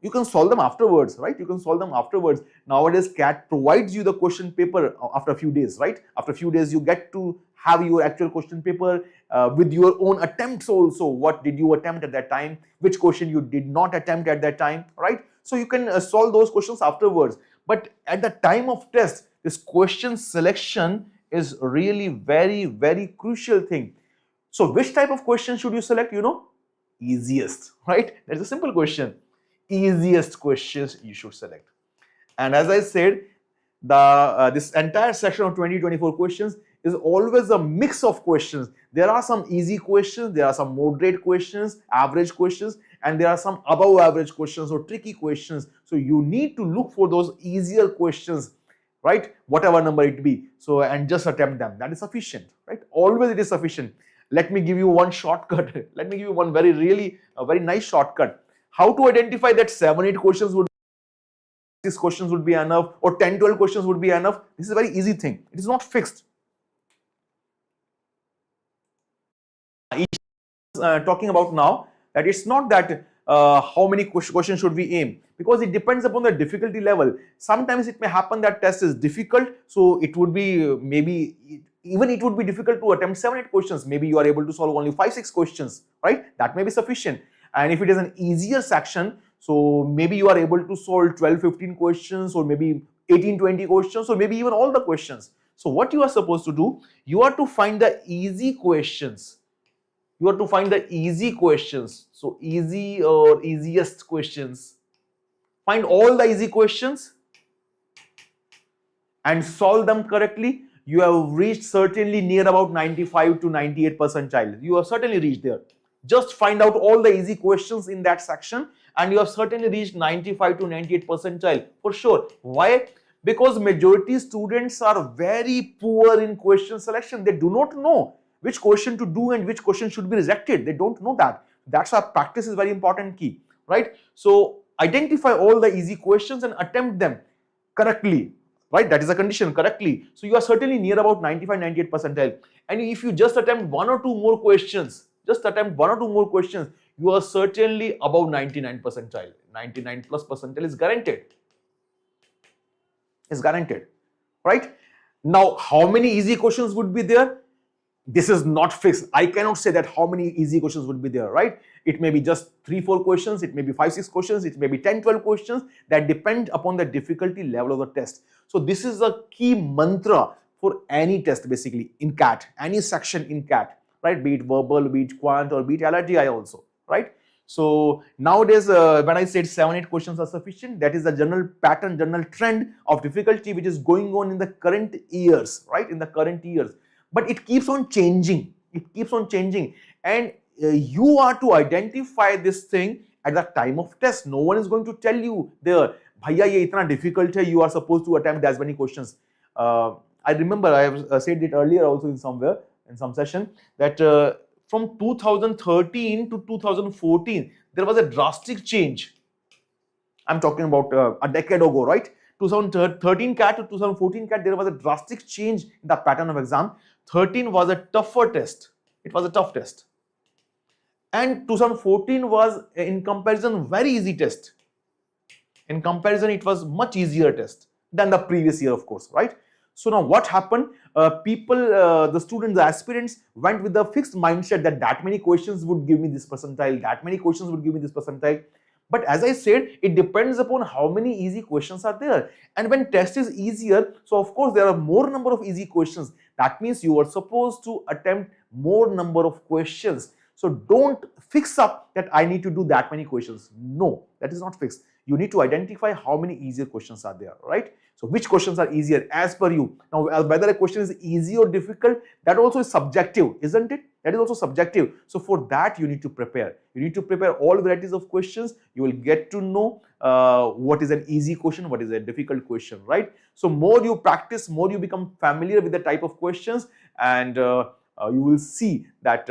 you can solve them afterwards, right? You can solve them afterwards. Nowadays, CAT provides you the question paper after a few days, right? After a few days, you get to have your actual question paper with your own attempts also. What did you attempt at that time? Which question you did not attempt at that time, right? So you can solve those questions afterwards. But at the time of test, this question selection is really very, very crucial thing. So which type of question should you select? You know, easiest, right? That's a simple question. Easiest questions you should select. And as I said, this entire section of 20-24 questions is always a mix of questions. There are some easy questions, there are some moderate questions, average questions, and there are some above average questions or tricky questions. So you need to look for those easier questions, right? Whatever number it be. So, and just attempt them. That is sufficient, right? Always it is sufficient. Let me give you one shortcut. Let me give you one very nice shortcut. How to identify that 7-8 questions would 6 questions would be enough, or 10-12 questions would be enough. This is a very easy thing. It is not fixed. Talking about now that it's not that how many questions should we aim, because it depends upon the difficulty level. Sometimes it may happen that test is difficult, so it would be it would be difficult to attempt 7-8 questions. Maybe you are able to solve only 5-6 questions, right? That may be sufficient. And if it is an easier section, so maybe you are able to solve 12-15 questions, or maybe 18-20 questions, or maybe even all the questions. So what you are supposed to do, you are to find the easy questions. You are to find the easy questions. So easy or easiest questions. Find all the easy questions and solve them correctly, you have reached certainly near about 95 to 98 percentile. You have certainly reached there. Just find out all the easy questions in that section and you have certainly reached 95 to 98 percentile for sure. Why? Because majority students are very poor in question selection. They do not know which question to do and which question should be rejected. They don't know that. That's why practice is very important key, right? So identify all the easy questions and attempt them correctly, right? That is a condition, correctly. So you are certainly near about 95, 98 percentile. And if you just attempt one or two more questions, you are certainly above 99 percentile. 99 plus percentile is guaranteed. Is guaranteed, right? Now, how many easy questions would be there? This is not fixed. I cannot say that how many easy questions would be there, right? It may be just 3-4 questions, it may be 5-6 questions, it may be 10-12 questions. That depend upon the difficulty level of the test. So this is a key mantra for any test basically in CAT, any section in CAT, right? Be it verbal, be it quant, or be it LRDI also, right? So nowadays, when I said 7-8 questions are sufficient, that is the general pattern, general trend of difficulty which is going on in the current years, right? In the current years. But it keeps on changing. It keeps on changing. And you are to identify this thing at the time of test. No one is going to tell you there, bhaiya ye itna difficult hai, you are supposed to attempt as many questions. I remember I have said it earlier also in somewhere, in some session, that from 2013 to 2014, there was a drastic change. I'm talking about a decade ago, right? 2013 CAT to 2014 CAT, there was a drastic change in the pattern of exam. 13 was a tougher test. It was a tough test. And 2014 was, in comparison, very easy test. In comparison, it was much easier test than the previous year, of course, right? So now what happened? The students, the aspirants went with the fixed mindset that many questions would give me this percentile, that many questions would give me this percentile. But as I said, it depends upon how many easy questions are there. And when test is easier, so of course there are more number of easy questions. That means you are supposed to attempt more number of questions. So don't fix up that I need to do that many questions. No, that is not fixed. You need to identify how many easier questions are there, right? So which questions are easier as per you? Now, whether a question is easy or difficult, that also is subjective, isn't it? That is also subjective. So for that, you need to prepare. You need to prepare all varieties of questions. You will get to know what is an easy question, what is a difficult question, right? So more you practice, more you become familiar with the type of questions, and you will see that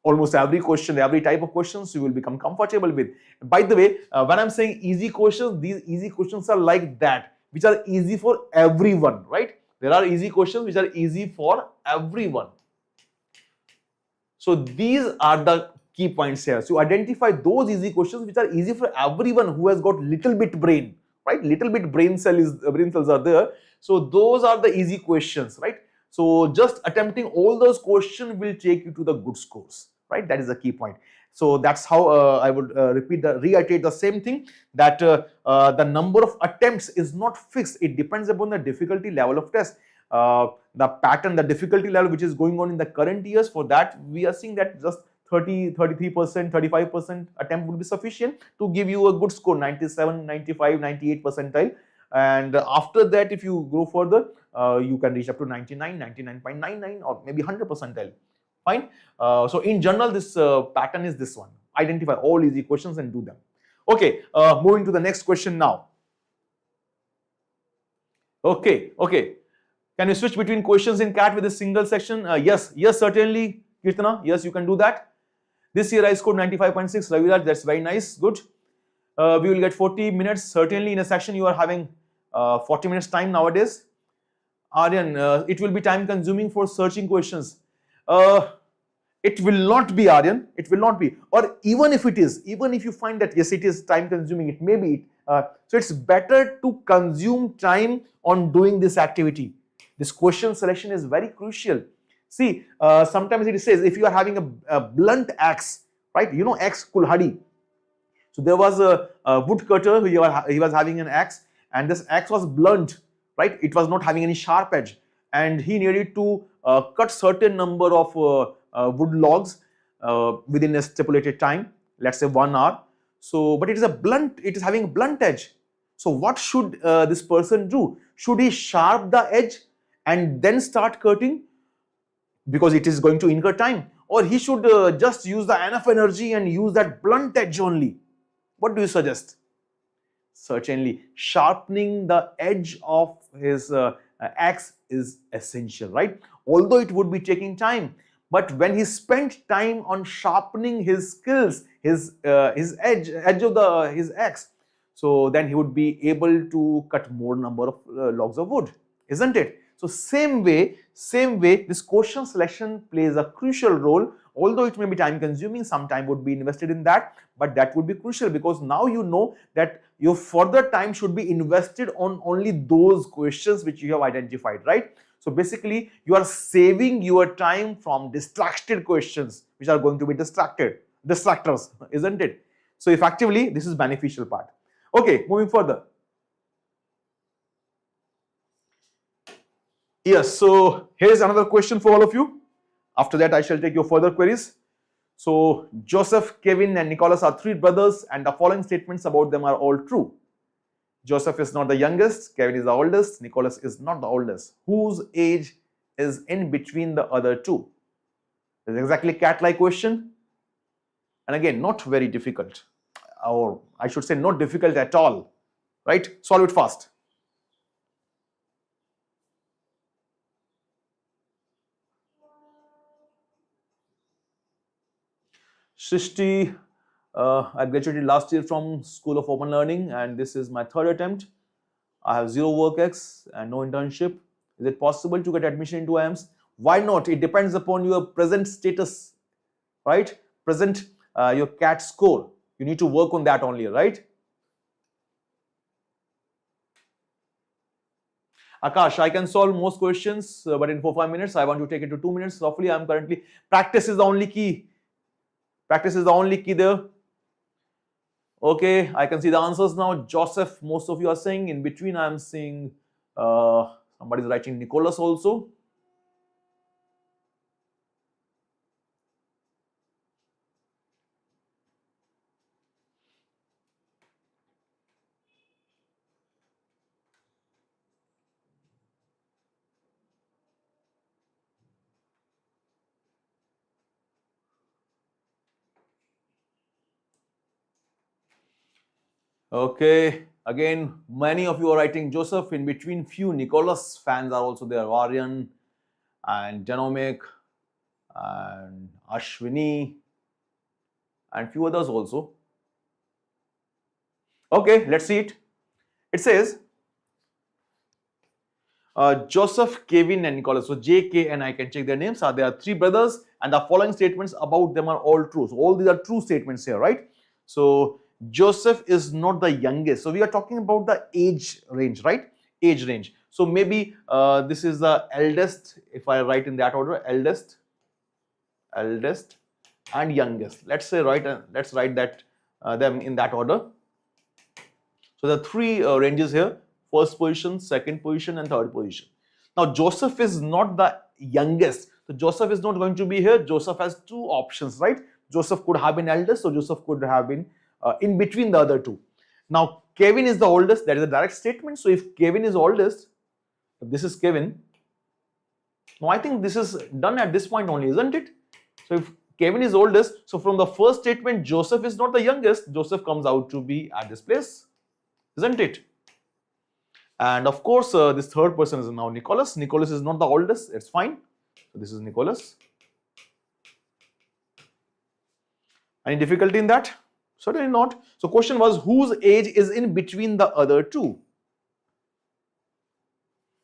almost every question, every type of questions you will become comfortable with. By the way, when I'm saying easy questions, these easy questions are like that, which are easy for everyone, right? There are easy questions which are easy for everyone. So these are the key points here. So identify those easy questions which are easy for everyone who has got little bit brain, right? Little bit brain cells are there. So those are the easy questions, right? So just attempting all those questions will take you to the good scores, right? That is the key point. So that's how I would reiterate the same thing, that the number of attempts is not fixed. It depends upon the difficulty level of test. The pattern, the difficulty level which is going on in the current years, for that we are seeing that just 30, 33%, 35% attempt would be sufficient to give you a good score, 97, 95, 98 percentile. And after that, if you go further, you can reach up to 99, 99.99 or maybe 100 percentile. Fine. So in general, this pattern is this one. Identify all easy questions and do them. Okay, moving to the next question now. Okay. Can you switch between questions in CAT with a single section? Yes, certainly, Kirtana. Yes, you can do that. This year I scored 95.6. Raviraj, that's very nice. Good. We will get 40 minutes. Certainly in a section you are having 40 minutes time nowadays. Aryan, it will be time consuming for searching questions. It will not be, Aryan. It will not be. Or even if it is, even if you find that yes, it is time consuming, it may be. So it's better to consume time on doing this activity. This question selection is very crucial. See, sometimes it says if you are having a blunt axe, right? You know axe kulhadi. So there was a woodcutter, he was having an axe, and this axe was blunt, right? It was not having any sharp edge, and he needed to cut certain number of wood logs within a stipulated time, let's say 1 hour. So, but it is having a blunt edge. So what should this person do? Should he sharp the edge and then start cutting because it is going to incur time, or he should just use the enough energy and use that blunt edge only? What do you suggest? Certainly, sharpening the edge of his axe is essential, right? Although it would be taking time, but when he spent time on sharpening his skills, his edge of his axe, so then he would be able to cut more number of logs of wood, isn't it? So same way, this question selection plays a crucial role. Although it may be time consuming, some time would be invested in that, but that would be crucial because now you know that your further time should be invested on only those questions which you have identified, right? So basically, you are saving your time from distracted questions which are going to be distractors, isn't it? So effectively, this is beneficial part. Okay, moving further. Yes, so here is another question for all of you. After that, I shall take your further queries. So Joseph, Kevin and Nicholas are three brothers and the following statements about them are all true. Joseph is not the youngest, Kevin is the oldest, Nicholas is not the oldest. Whose age is in between the other two? It's exactly cat-like question. And again, not very difficult, or I should say not difficult at all, right? Solve it fast. Srishti, I graduated last year from School of Open Learning and this is my third attempt. I have 0 work ex and no internship. Is it possible to get admission into IIMs? Why not? It depends upon your present status, right? Present your CAT score. You need to work on that only, right? Akash, I can solve most questions, but in 4-5 minutes, I want to take it to 2 minutes. Roughly, I'm currently, practice is the only key. Practice is the only key there. Okay, I can see the answers now. Joseph, most of you are saying. In between, I'm seeing somebody's writing Nicholas also. Okay, again, many of you are writing Joseph. In between, few Nicholas fans are also there. Varian and Genomic and Ashwini and few others also. Okay, let's see it. It says Joseph, Kevin and Nicholas. So J, K and I can check their names. They are three brothers and the following statements about them are all true. So all these are true statements here, right? So Joseph is not the youngest. So we are talking about the age range, right? Age range. So maybe this is the eldest, if I write in that order, eldest and youngest. Let's say let's write that them in that order. So the three ranges here: first position, second position and third position. Now Joseph is not the youngest. So Joseph is not going to be here. Joseph has two options, right? Joseph could have been eldest, so Joseph could have been in between the other two. Now Kevin is the oldest. That is a direct statement. So if Kevin is oldest, this is Kevin. Now I think this is done at this point only, isn't it? So if Kevin is oldest, so from the first statement, Joseph is not the youngest. Joseph comes out to be at this place, isn't it? And of course, this third person is now Nicholas. Nicholas is not the oldest. It's fine. So this is Nicholas. Any difficulty in that? Certainly not. So question was, whose age is in between the other two?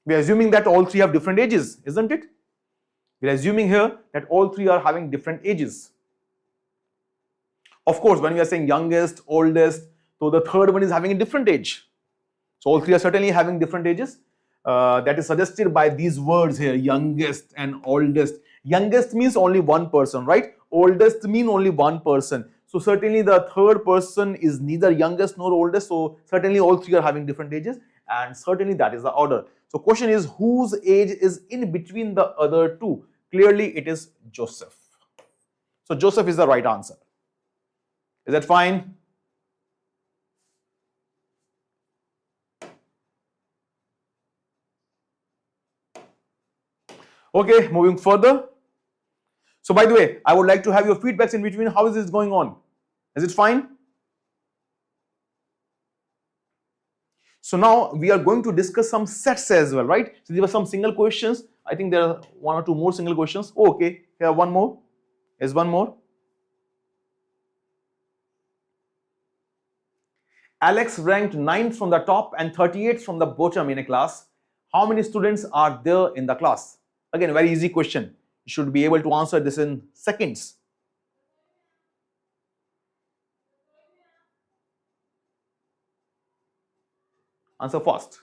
We are assuming that all three have different ages, isn't it? We are assuming here that all three are having different ages. Of course, when we are saying youngest, oldest, so the third one is having a different age. So all three are certainly having different ages. That is suggested by these words here, youngest and oldest. Youngest means only one person, right? Oldest means only one person. So certainly the third person is neither youngest nor oldest. So certainly all three are having different ages, and certainly that is the order. So question is, whose age is in between the other two? Clearly it is Joseph. So Joseph is the right answer. Is that fine? Okay, moving further. So by the way, I would like to have your feedbacks in between. How is this going on? Is it fine? So now we are going to discuss some sets as well, right? So these were some single questions. I think there are one or two more single questions. Oh, okay, here one more. Here's one more. Alex ranked 9th from the top and 38th from the bottom in a class. How many students are there in the class? Again, very easy question. You should be able to answer this in seconds. Answer fast.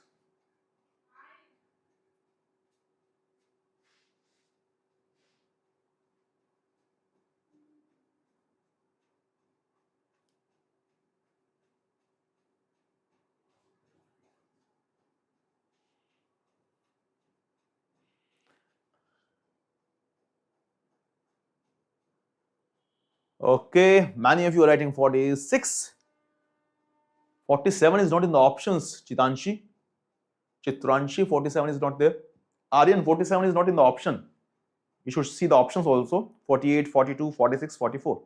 Okay, many of you are writing 46. 47 is not in the options, Chitranshi, 47 is not there. Aryan, 47 is not in the option. You should see the options also. 48, 42, 46, 44.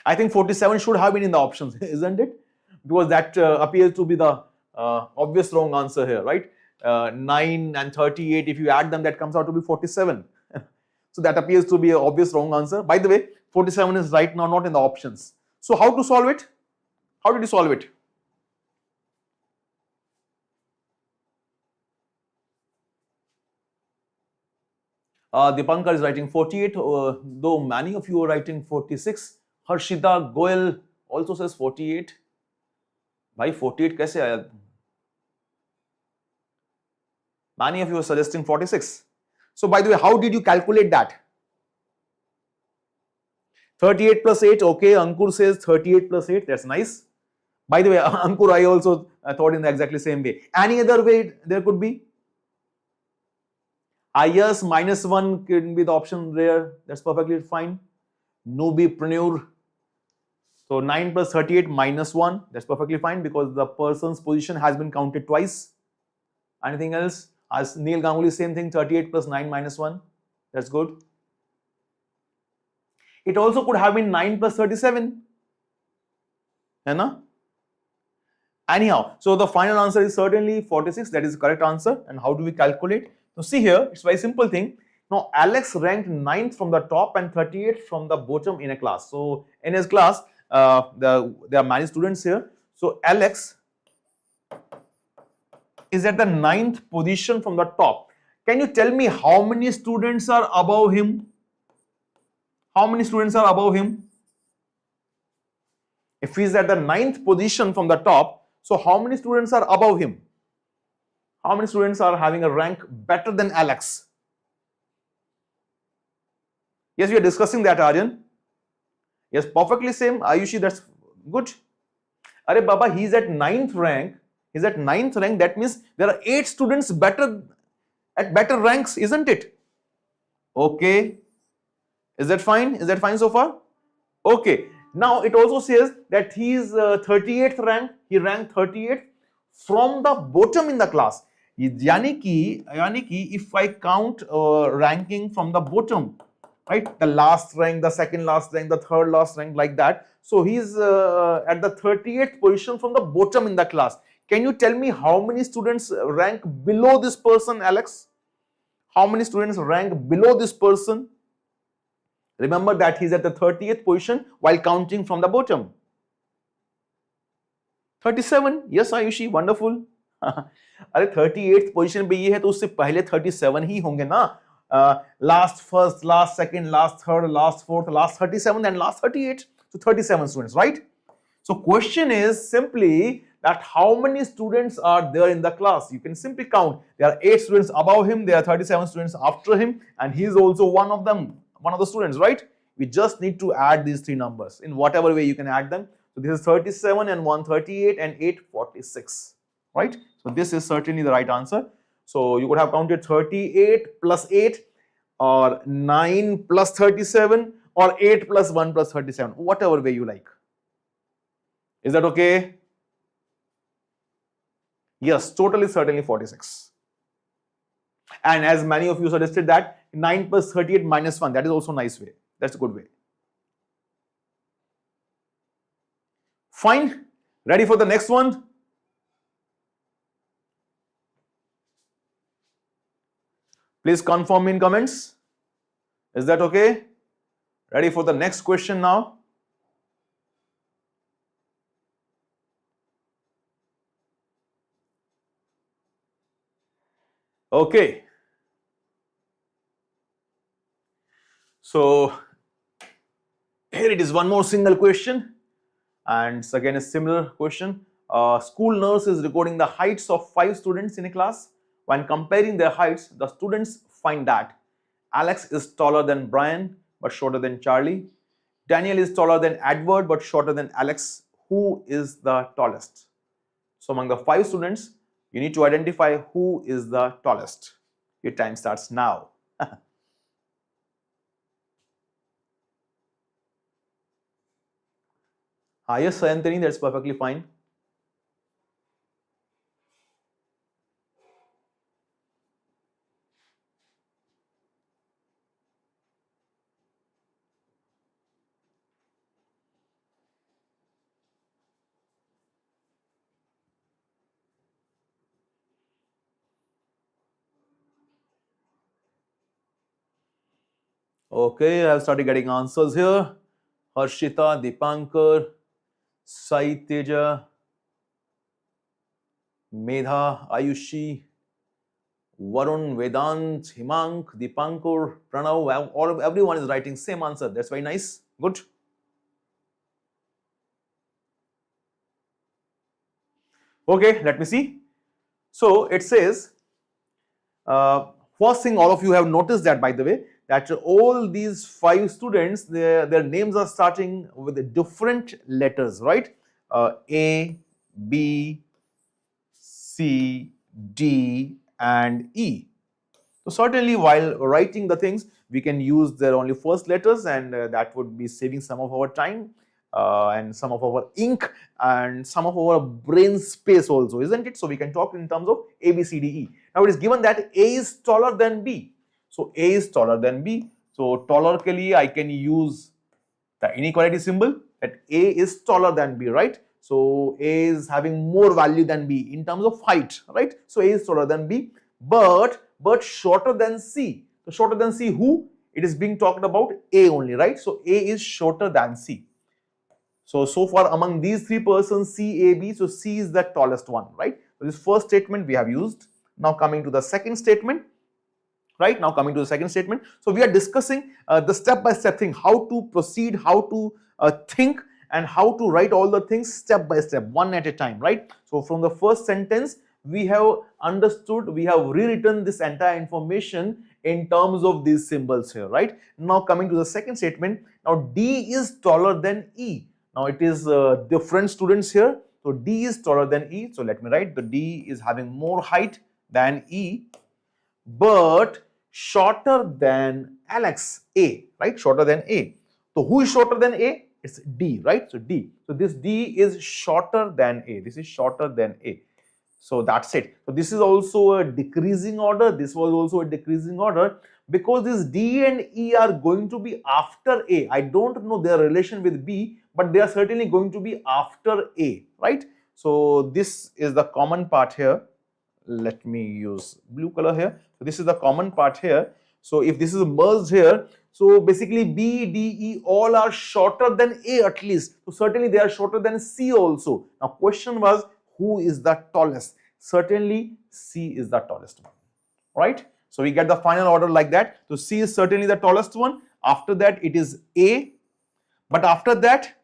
I think 47 should have been in the options, isn't it? Because that appears to be the obvious wrong answer here, right? 9 and 38, if you add them, that comes out to be 47. So that appears to be an obvious wrong answer. By the way, 47 is right now not in the options. So how to solve it? How did you solve it? Dipankar is writing 48, though many of you are writing 46. Harshita Goel also says 48. Bhai 48 kaise aaya? Many of you are suggesting 46. So by the way, how did you calculate that? 38 plus 8, okay, Ankur says 38 plus 8, that's nice. By the way, Ankur, I also thought in the exactly same way. Any other way there could be? IS minus 1 can be the option there, that's perfectly fine. Nubipreneur. So 9 plus 38 minus 1, that's perfectly fine because the person's position has been counted twice. Anything else? As Neil Ganguly, same thing, 38 plus 9 minus 1, that's good. It also could have been 9 plus 37. Hai na? Anyhow, so the final answer is certainly 46. That is the correct answer. And how do we calculate? So see here, it's a very simple thing. Now Alex ranked 9th from the top and 38th from the bottom in a class. So in his class, there are many students here. So Alex is at the 9th position from the top. Can you tell me how many students are above him? How many students are above him? If he is at the 9th position from the top, so how many students are above him? How many students are having a rank better than Alex? Yes, we are discussing that, Aryan. Yes, perfectly same. Ayushi, that's good. Arey Baba, he is at 9th rank. He is at 9th rank. That means there are 8 students better at better ranks, isn't it? Okay. Is that fine? Is that fine so far? Okay. Now it also says that he is 38th rank. He ranked 38th from the bottom in the class. Yani ki if I count ranking from the bottom, right? The last rank, the second last rank, the third last rank, like that. So he is at the 38th position from the bottom in the class. Can you tell me how many students rank below this person, Alex? How many students rank below this person? Remember that he's at the 30th position while counting from the bottom. 37. Yes, Ayushi, wonderful. अरे 38th position पे ये है तो उससे पहले 37 ही होंगे ना. Last first, last second, last third, last fourth, last 37 and last 38. So 37 students, right? So question is simply that how many students are there in the class? You can simply count. There are 8 students above him, there are 37 students after him, and he is also one of them, one of the students, right? We just need to add these 3 numbers in whatever way you can add them. So this is 37 and 138 and 846, right? So this is certainly the right answer. So you could have counted 38 plus 8 or 9 plus 37 or 8 plus 1 plus 37, whatever way you like. Is that okay? Yes, totally certainly 46. And as many of you suggested that 9 plus 38 minus 1, that is also a nice way. That's a good way. Fine. Ready for the next one? Please confirm me in comments. Is that okay? Ready for the next question now? Okay. So here it is, one more single question, and it's again a similar question. School nurse is recording the heights of 5 students in a class. When comparing their heights, the students find that Alex is taller than Brian but shorter than Charlie. Daniel is taller than Edward but shorter than Alex. Who is the tallest? So among the 5 students, you need to identify who is the tallest. Your time starts now. Yes, Anthony, that's perfectly fine. Okay, I have started getting answers here. Harshita, Dipankar, Sai Teja, Medha, Ayushi, Varun, Vedant, Himank, Dipankar, Pranav, everyone is writing same answer. That's very nice. Good. Okay, let me see. So it says, first thing all of you have noticed that, by the way, that all these 5 students, their names are starting with different letters, right? A, B, C, D, and E. So certainly while writing the things, we can use their only first letters, and that would be saving some of our time and some of our ink and some of our brain space also, isn't it? So we can talk in terms of A, B, C, D, E. Now it is given that A is taller than B. So A is taller than B. So taller ke liye I can use the inequality symbol, that A is taller than B, right? So A is having more value than B in terms of height, right? So A is taller than B, but shorter than C. So shorter than C, who? It is being talked about A only, right? So A is shorter than C. So far among these 3 persons, C, A, B, so C is the tallest one, right? So this first statement we have used. Now coming to the second statement. Right, now coming to the second statement. So we are discussing the step-by-step thing, how to proceed, how to think, and how to write all the things step by step, one at a time, right? So from the first sentence, we have understood, we have rewritten this entire information in terms of these symbols here, right? Now coming to the second statement, now D is taller than E. Now it is different students here. So D is taller than E. So let me write, the D is having more height than E, but shorter than Alex, A, right? Shorter than A. So who is shorter than A? It's D, right? So D. So this D is shorter than A. This is shorter than A. So that's it. So this is also a decreasing order. This was also a decreasing order, because this D and E are going to be after A. I don't know their relation with B, but they are certainly going to be after A, right? So this is the common part here. Let me use blue color here. So this is the common part here. So if this is merged here, so basically B, D, E all are shorter than A at least. So certainly they are shorter than C also. Now question was, who is the tallest? Certainly C is the tallest one, right? So we get the final order like that. So C is certainly the tallest one. After that it is A, but after that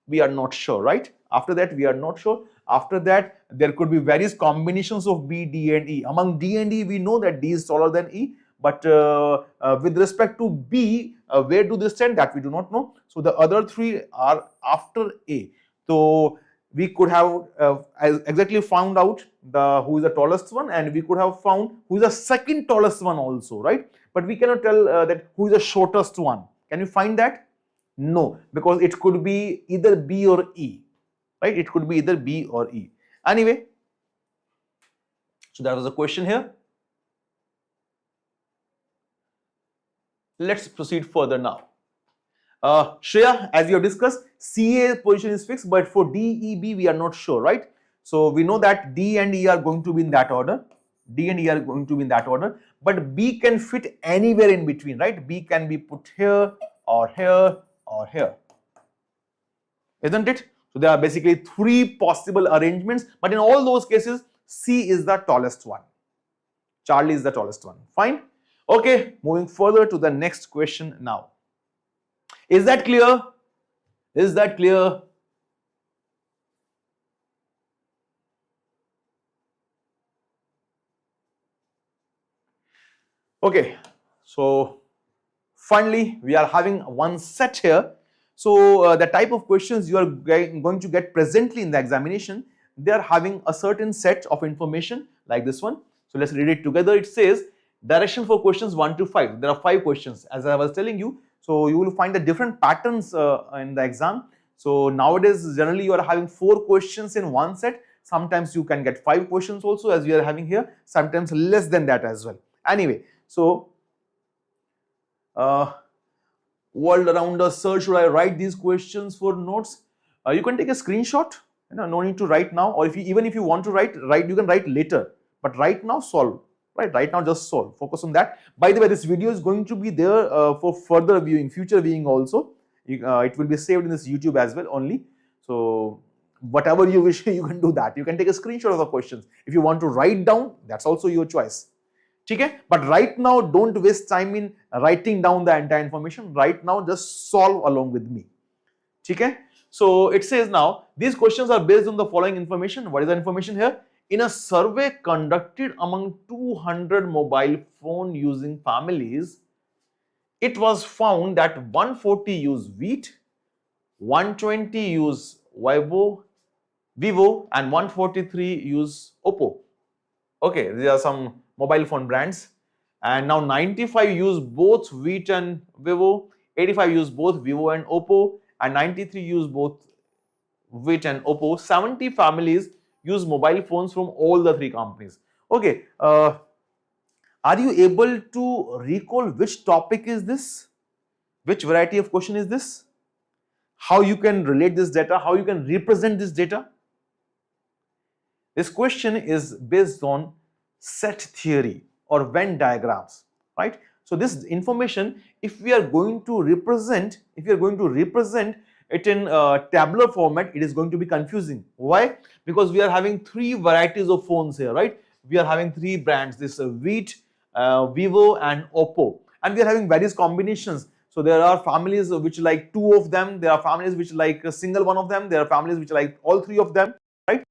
we are not sure, right? After that we are not sure. After that there could be various combinations of B, D and E. Among D and E we know that D is taller than E, but with respect to B, where do they stand, that we do not know. So the other 3 are after A. So we could have exactly found out who is the tallest one, and we could have found who is the second tallest one also, right? But we cannot tell that who is the shortest one. Can you find that? No, because it could be either B or E, right? It could be either B or E. Anyway, so that was the question here. Let's proceed further now. Shreya, as we have discussed, CA position is fixed, but for D, E, B, we are not sure, right? So we know that D and E are going to be in that order. D and E are going to be in that order, but B can fit anywhere in between, right? B can be put here or here or here, isn't it? So there are basically three possible arrangements, but in all those cases, C is the tallest one. Charlie is the tallest one. Fine. Okay, moving further to the next question now. Is that clear? Is that clear? Okay, so finally we are having one set here. So the type of questions you are going to get presently in the examination, they are having a certain set of information like this one. So let's read it together. It says direction for questions 1 to 5. There are 5 questions, as I was telling you. So you will find the different patterns in the exam. So nowadays generally you are having 4 questions in one set. Sometimes you can get 5 questions also, as we are having here, sometimes less than that as well. Anyway, so world around us, sir, should I write these questions for notes? You can take a screenshot, no need to write now, or even if you want to write, you can write later, but right now solve, right now just solve, focus on that. By the way, this video is going to be there for further viewing, future viewing also. It will be saved in this YouTube as well only. So whatever you wish, you can do that. You can take a screenshot of the questions. If you want to write down, that's also your choice. Okay? But right now, don't waste time in writing down the entire information. Right now, just solve along with me. Okay? So it says now, these questions are based on the following information. What is the information here? In a survey conducted among 200 mobile phone using families, it was found that 140 use Wheat, 120 use Vivo, and 143 use Oppo. Okay, these are some mobile phone brands, and now 95 use both Wheat and Vivo, 85 use both Vivo and Oppo, and 93 use both Wheat and Oppo. 70 families use mobile phones from all the 3 companies. Okay, are you able to recall which topic is this? Which variety of question is this? How you can relate this data? How you can represent this data? This question is based on set theory or Venn diagrams, right? So this information, if we are going to represent it in tabular format, it is going to be confusing. Why? Because we are having 3 varieties of phones here, right? We are having 3 brands, this Wheat, Vivo and Oppo, and we are having various combinations. So there are families which like 2 of them, there are families which like a single one of them, there are families which like all 3 of them, right?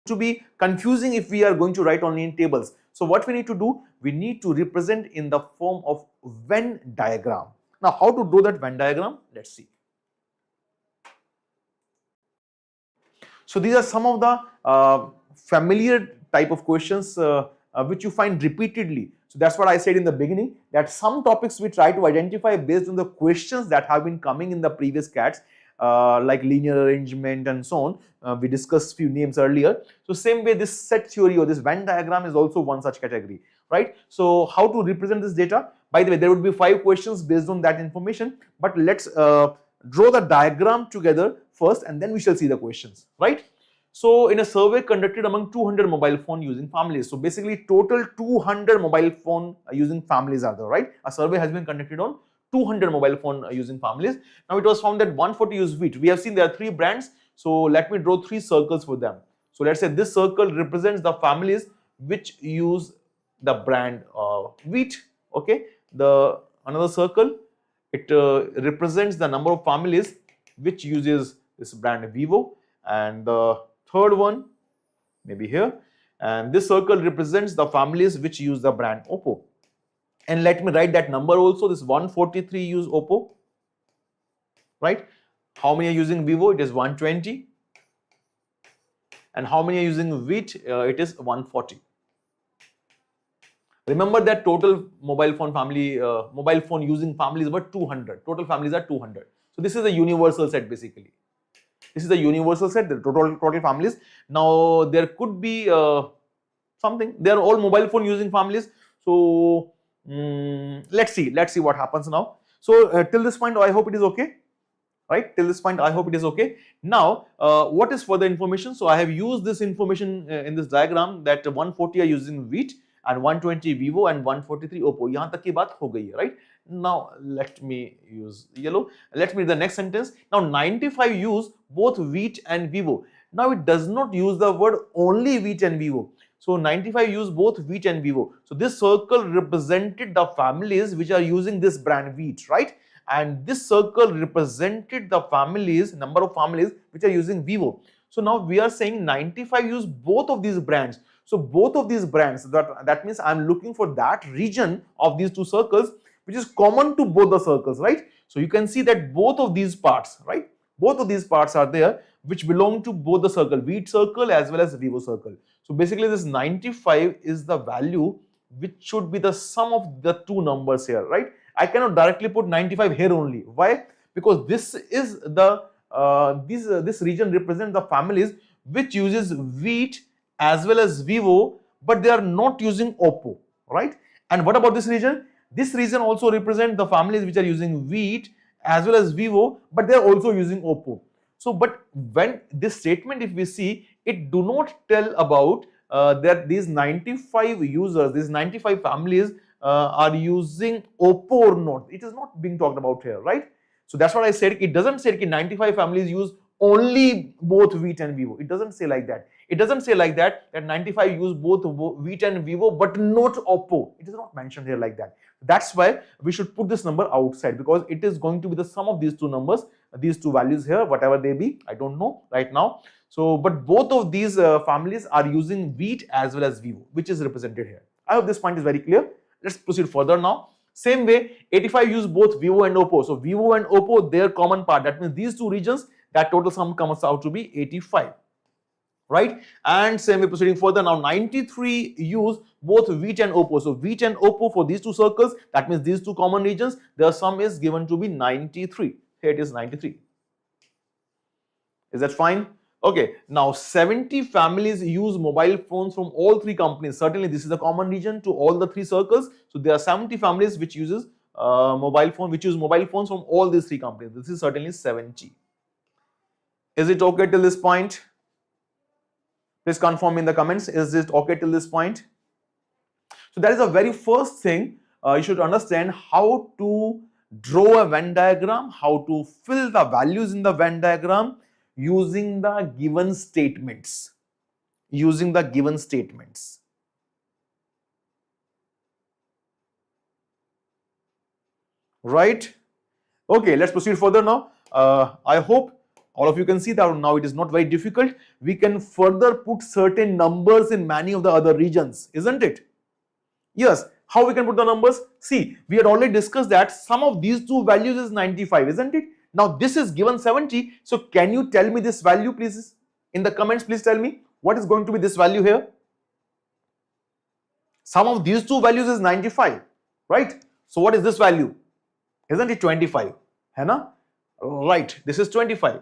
To be confusing if we are going to write only in tables. So what we need to do, we need to represent in the form of Venn diagram. Now how to draw that Venn diagram? Let's see. So these are some of the familiar type of questions which you find repeatedly. So that's what I said in the beginning, that some topics we try to identify based on the questions that have been coming in the previous CATs. Like linear arrangement and so on. We discussed few names earlier. So same way, this set theory or this Venn diagram is also one such category, right? So how to represent this data? By the way, there would be 5 questions based on that information, but let's draw the diagram together first and then we shall see the questions, right? So in a survey conducted among 200 mobile phone using families, so basically total 200 mobile phone using families are there, right? A survey has been conducted on 200 mobile phone using families. Now it was found that 140 use Wheat. We have seen there are 3 brands. So let me draw 3 circles for them. So let's say this circle represents the families which use the brand Wheat. Okay. The another circle, it represents the number of families which uses this brand Vivo, and the third one maybe here, and this circle represents the families which use the brand Oppo. And let me write that number also, this 143 use Oppo, right? How many are using Vivo? It is 120. And how many are using Wheat? It is 140. Remember that total mobile phone using families were 200. Total families are 200. So this is a universal set basically. This is a universal set, the total families. Now there could be something, they are all mobile phone using families. So Let's see what happens now. So till this point, I hope it is okay. Right, till this point I hope it is okay. Now what is further information? So I have used this information in this diagram that 140 are using wheat and 120 Vivo and 143 Oppo. Yahan tak ki baat ho gayi hai, right? Now let me use yellow. Let me read the next sentence. Now 95 use both wheat and Vivo. Now it does not use the word only wheat and Vivo. So 95 use both wheat and Vivo. So this circle represented the families which are using this brand wheat, right? And this circle represented the families, number of families which are using Vivo. So now we are saying 95 use both of these brands. So both of these brands, that means I'm looking for that region of these two circles which is common to both the circles, right? So you can see that both of these parts, right? Both of these parts are there which belong to both the circle, wheat circle as well as Vivo circle. So basically this 95 is the value which should be the sum of the two numbers here, right? I cannot directly put 95 here only. Why? Because this is the this region represents the families which uses wheat as well as Vivo, but they are not using Oppo, right? And what about this region? This region also represents the families which are using wheat as well as Vivo, but they are also using Oppo. So, but when this statement, if we see, it do not tell about that these 95 users, these 95 families are using Oppo or not. It is not being talked about here, right? So that's what I said. It doesn't say that 95 families use only both wheat and Vivo. It doesn't say like that. It doesn't say like that 95 use both wheat and Vivo but not Oppo. It is not mentioned here like that. That's why we should put this number outside, because it is going to be the sum of these two numbers, these two values here, whatever they be. I don't know right now. So, but both of these families are using wheat as well as Vivo, which is represented here. I hope this point is very clear. Let's proceed further now. Same way, 85 use both Vivo and Oppo. So Vivo and Oppo, their common part. That means these two regions, that total sum comes out to be 85. Right? And same way, proceeding further now, 93 use both wheat and Oppo. So wheat and Oppo for these two circles, that means these two common regions, their sum is given to be 93. Here it is 93. Is that fine? Okay, now 70 families use mobile phones from all three companies. Certainly this is a common region to all the three circles. So there are 70 families which uses mobile phones from all these three companies. This is certainly 70. Is it okay till this point? Please confirm in the comments. Is it okay till this point? So that is the very first thing you should understand, how to draw a Venn diagram, how to fill the values in the Venn diagram using the given statements. Using the given statements. Right? Okay, let's proceed further now. I hope all of you can see that now it is not very difficult. We can further put certain numbers in many of the other regions, isn't it? Yes. How we can put the numbers? See, we had already discussed that sum of these two values is 95, isn't it? Now this is given 70. So can you tell me this value, please? In the comments, please tell me what is going to be this value here. Sum of these two values is 95, right? So what is this value? Isn't it 25? Hai na? Right, this is 25.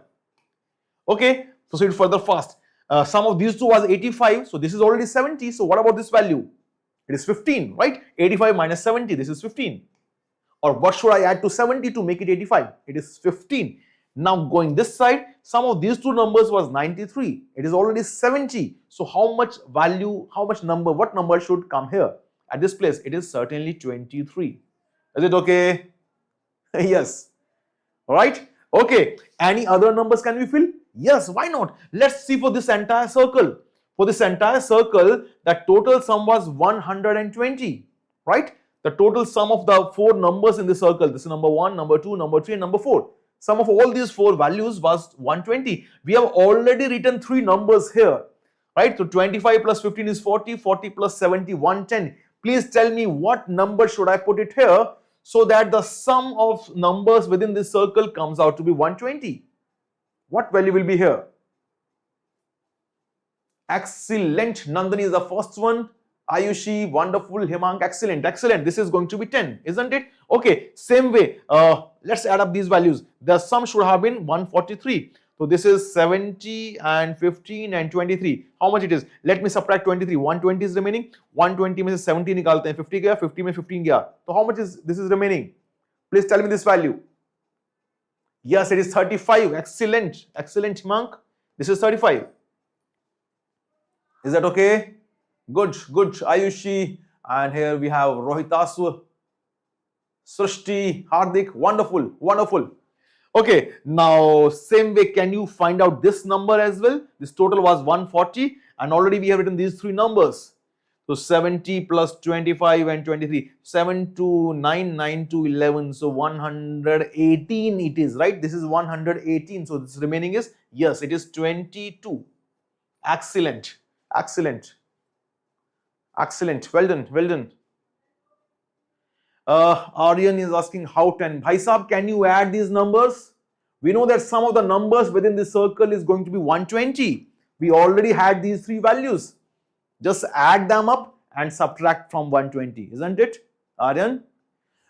Okay, proceed further fast. Sum of these two was 85, so this is already 70. So what about this value? It is 15, right? 85 minus 70, this is 15. Or what should I add to 70 to make it 85? It is 15. Now going this side, sum of these two numbers was 93. It is already 70. So how much value, what number should come here? At this place, it is certainly 23. Is it okay? Yes. Alright? Okay. Any other numbers can we fill? Yes, why not? Let's see for this entire circle. For this entire circle, the total sum was 120. Right? The total sum of the four numbers in the circle, this is number 1, number 2, number 3 and number 4. Sum of all these four values was 120. We have already written three numbers here, right? So 25 plus 15 is 40, 40 plus 70, 110. Please tell me what number should I put it here so that the sum of numbers within this circle comes out to be 120. What value will be here? Excellent. Nandini is the first one. Ayushi, wonderful. Hemang, excellent, excellent. This is going to be 10, isn't it? Okay, same way. Let's add up these values. The sum should have been 143. So this is 70 and 15 and 23. How much it is? Let me subtract 23. 120 is remaining. 120 में से 70 निकालते हैं. 50 गया, 50 में 15 गया. So how much is this is remaining? Please tell me this value. Yes, it is 35. Excellent. Excellent, Himank. This is 35. Is that okay? Good, good. Ayushi. And here we have Rohitasu, Srishti, Hardik. Wonderful, wonderful. Okay, now same way, can you find out this number as well? This total was 140 and already we have written these three numbers. So 70 plus 25 and 23, 7 to 9, 9 to 11, so 118 it is, right? This is 118, so this remaining is, yes, it is 22. Excellent, excellent, excellent, well done, well done. Aryan is asking how 10. Bhai Sahab, can you add these numbers? We know that some of the numbers within this circle is going to be 120. We already had these three values. Just add them up and subtract from 120, isn't it, Aryan?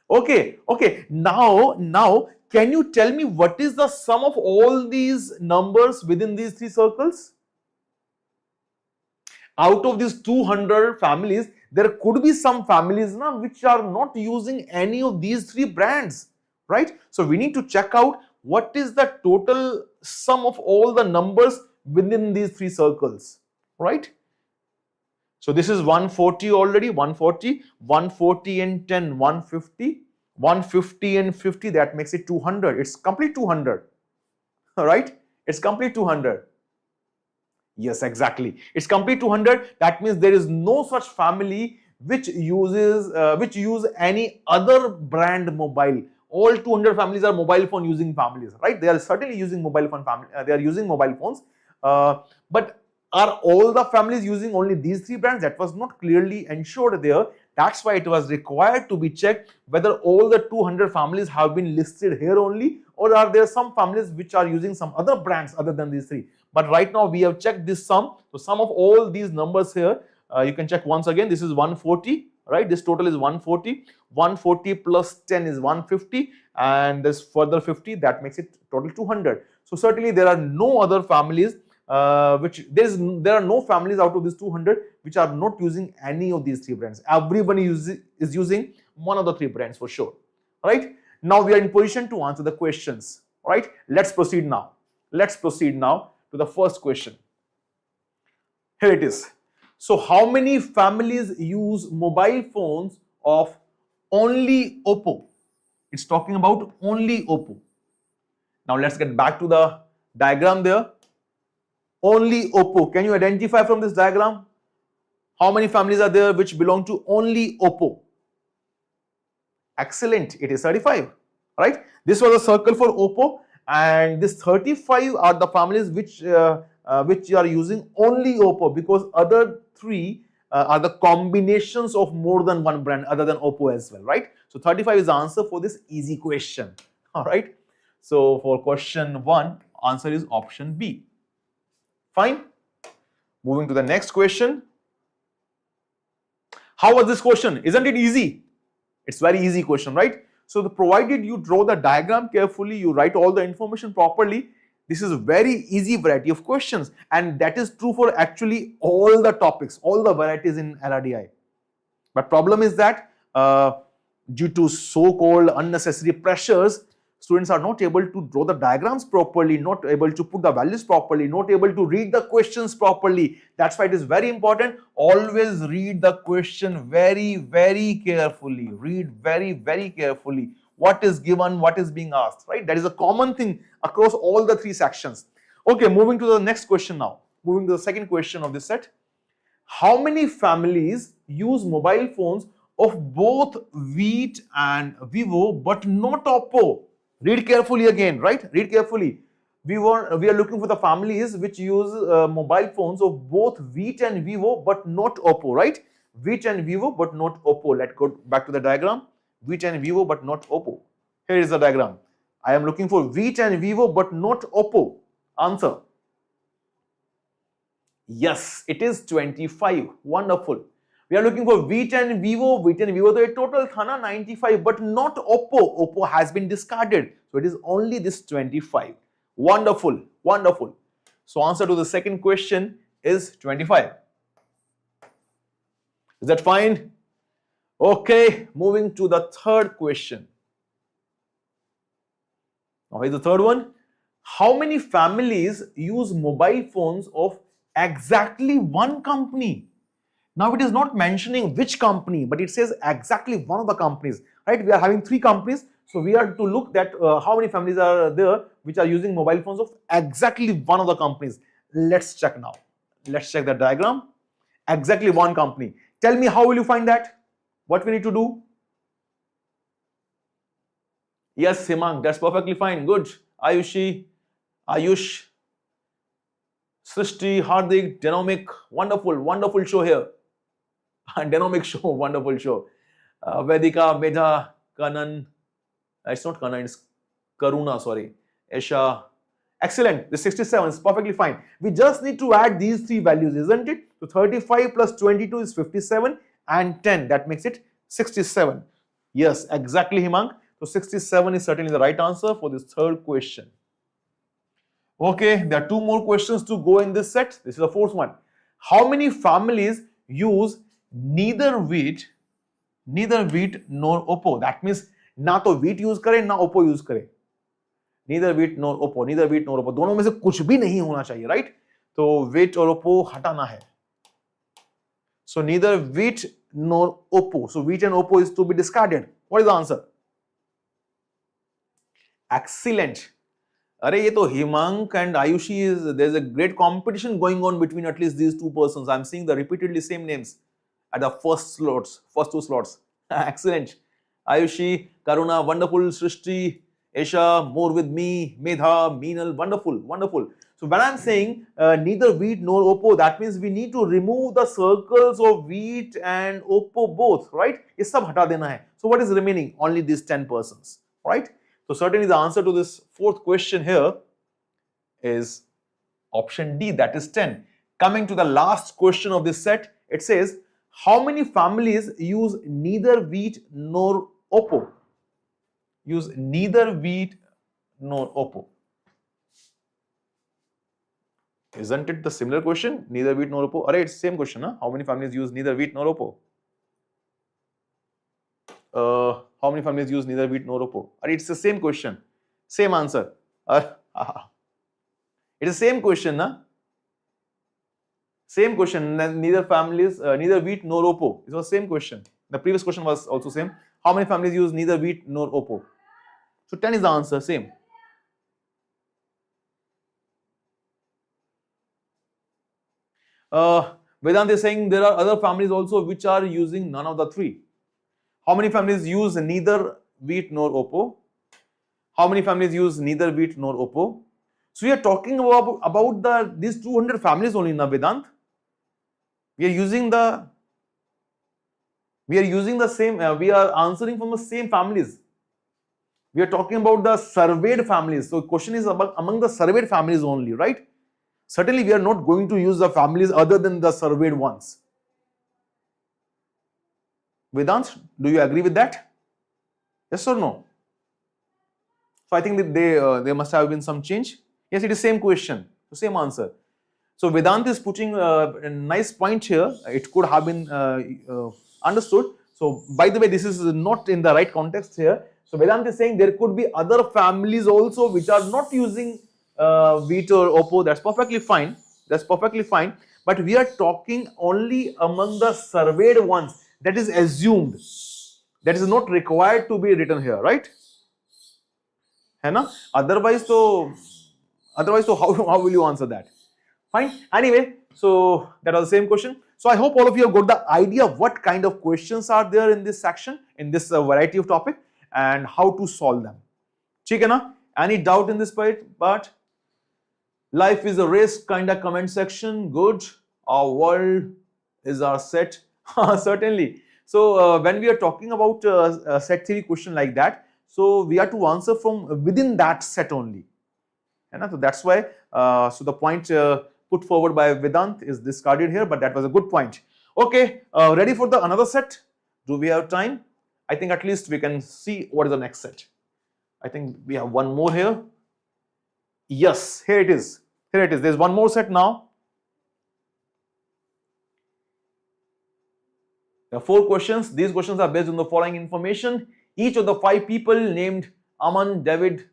Okay, okay. Now, can you tell me what is the sum of all these numbers within these three circles? Out of these 200 families, there could be some families now which are not using any of these three brands, right? So we need to check out what is the total sum of all the numbers within these three circles, right? So this is 140 already, 140, 140 and 10, 150, 150 and 50, that makes it 200. It's complete 200, all right? It's complete 200. Yes, exactly. It's complete 200. That means there is no such family which use any other brand mobile. All 200 families are mobile phone using families, right? They are certainly using mobile phone family. They are using mobile phones, but are all the families using only these three brands? That was not clearly ensured there. That's why it was required to be checked whether all the 200 families have been listed here only, or are there some families which are using some other brands other than these three. But right now we have checked this sum. So sum of all these numbers here, you can check once again. This is 140, right? This total is 140. 140 plus 10 is 150, and this further 50, that makes it total 200. So certainly there are no other families there are no families out of these 200 which are not using any of these three brands. Everyone is using one of the three brands for sure, right? Now we are in position to answer the questions, right? Let's proceed now. Let's proceed now to the first question. Here it is. So how many families use mobile phones of only Oppo? It's talking about only Oppo. Now let's get back to the diagram there. Only Oppo. Can you identify from this diagram how many families are there which belong to only Oppo? Excellent. It is 35, right? This was a circle for Oppo, and this 35 are the families which are using only Oppo, because other three are the combinations of more than one brand other than Oppo as well, right? So 35 is the answer for this easy question. All right. So for question 1, answer is option B. Fine. Moving to the next question. How was this question? Isn't it easy? It's very easy question, right? So provided you draw the diagram carefully, you write all the information properly, this is a very easy variety of questions, and that is true for actually all the topics, all the varieties in LRDI. But problem is that due to so-called unnecessary pressures, students are not able to draw the diagrams properly, not able to put the values properly, not able to read the questions properly. That's why it is very important. Always read the question very, very carefully. Read very, very carefully what is given, what is being asked, right? That is a common thing across all the three sections. Okay, moving to the next question now. Moving to the second question of this set. How many families use mobile phones of both Wheat and Vivo but not Oppo? Read carefully again, right? Read carefully. We are looking for the families which use mobile phones of both Wheat and Vivo but not Oppo, right? Wheat and Vivo but not Oppo. Let's go back to the diagram. Wheat and Vivo but not Oppo. Here is the diagram. I am looking for Wheat and Vivo but not Oppo. Answer. Yes, it is 25. Wonderful. We are looking for Wheat and Vivo. Wheat and Vivo, the total thana 95, but not Oppo. Oppo has been discarded. So it is only this 25. Wonderful, wonderful. So answer to the second question is 25. Is that fine? Okay, moving to the third question. Now here's the third one. How many families use mobile phones of exactly one company? Now it is not mentioning which company, but it says exactly one of the companies, right? We are having three companies, so we are to look at how many families are there which are using mobile phones of exactly one of the companies. Let's check now. Let's check the diagram. Exactly one company. Tell me, how will you find that? What we need to do? Yes, Himang, that's perfectly fine. Good. Ayushi, Ayush, Srishti, Hardik, Dynamic, wonderful, wonderful show here. Dynamic show, wonderful show. Vedika, Medha, Kanan, it's not Kanan, it's Karuna, sorry. Esha, excellent. The 67 is perfectly fine. We just need to add these three values, isn't it? So 35 plus 22 is 57 and 10, that makes it 67. Yes, exactly, Himang. So 67 is certainly the right answer for this third question. Okay, there are two more questions to go in this set. This is the fourth one. How many families use neither wheat nor oppo? That means ना तो wheat use करे ना oppo use करे. Neither wheat nor oppo, neither wheat nor oppo. दोनों में से कुछ भी नहीं होना चाहिए, right? तो wheat और oppo हटाना है. So neither wheat nor oppo. So wheat and oppo is to be discarded. What is the answer? Excellent. Arey, ye to Himank and Ayushi is, there's a great competition going on between at least these two persons. I'm seeing the repeatedly same names at the first two slots. Excellent. Ayushi, Karuna, wonderful. Srishti, Esha, more with me, Medha, Meenal, wonderful, wonderful. So when I'm saying neither wheat nor oppo, that means we need to remove the circles of wheat and oppo both, right? Ye sab hata dena hai. So what is remaining? Only these 10 persons, right? So certainly the answer to this fourth question here is option D, that is 10. Coming to the last question of this set, it says, how many families use neither wheat nor oppo? Use neither wheat nor oppo. Isn't it the similar question? Neither wheat nor oppo. Alright, it's the same question, huh? How many families use neither wheat nor oppo? How many families use neither wheat nor oppo? It's the same question, same answer. It is the same question, na? Same question. Neither families, neither wheat nor oppo. It was the same question. The previous question was also same. How many families use neither wheat nor oppo? So 10 is the answer. Same. Vedant is saying there are other families also which are using none of the three. How many families use neither wheat nor oppo? How many families use neither wheat nor oppo? So we are talking about these 200 families only, na Vedant. We are using the same. We are answering from the same families. We are talking about the surveyed families. So question is about among the surveyed families only, right? Certainly we are not going to use the families other than the surveyed ones. Vedant, do you agree with that? Yes or no? So I think that there must have been some change. Yes, it is same question, the same answer. So Vedant is putting a nice point here. It could have been understood. So by the way, this is not in the right context here. So Vedant is saying there could be other families also which are not using wheat or oppo. That's perfectly fine. That's perfectly fine. But we are talking only among the surveyed ones. That is assumed. That is not required to be written here, right? है ना? Otherwise, so how will you answer that? Fine. Anyway, so that was the same question. So I hope all of you have got the idea of what kind of questions are there in this section, in this variety of topic, and how to solve them. ठीक है ना? Any doubt in this part? Life is a race kind of comment section. Good. Our world is our set. Certainly. So when we are talking about a set theory question like that, so we have to answer from within that set only. So that's why so the point put forward by Vedant is discarded here, but that was a good point. Okay, ready for the another set? Do we have time? I think at least we can see what is the next set. I think we have one more here. Yes, here it is. Here it is. There's one more set now. There are 4 questions. These questions are based on the following information. Each of the 5 people named Aman, David,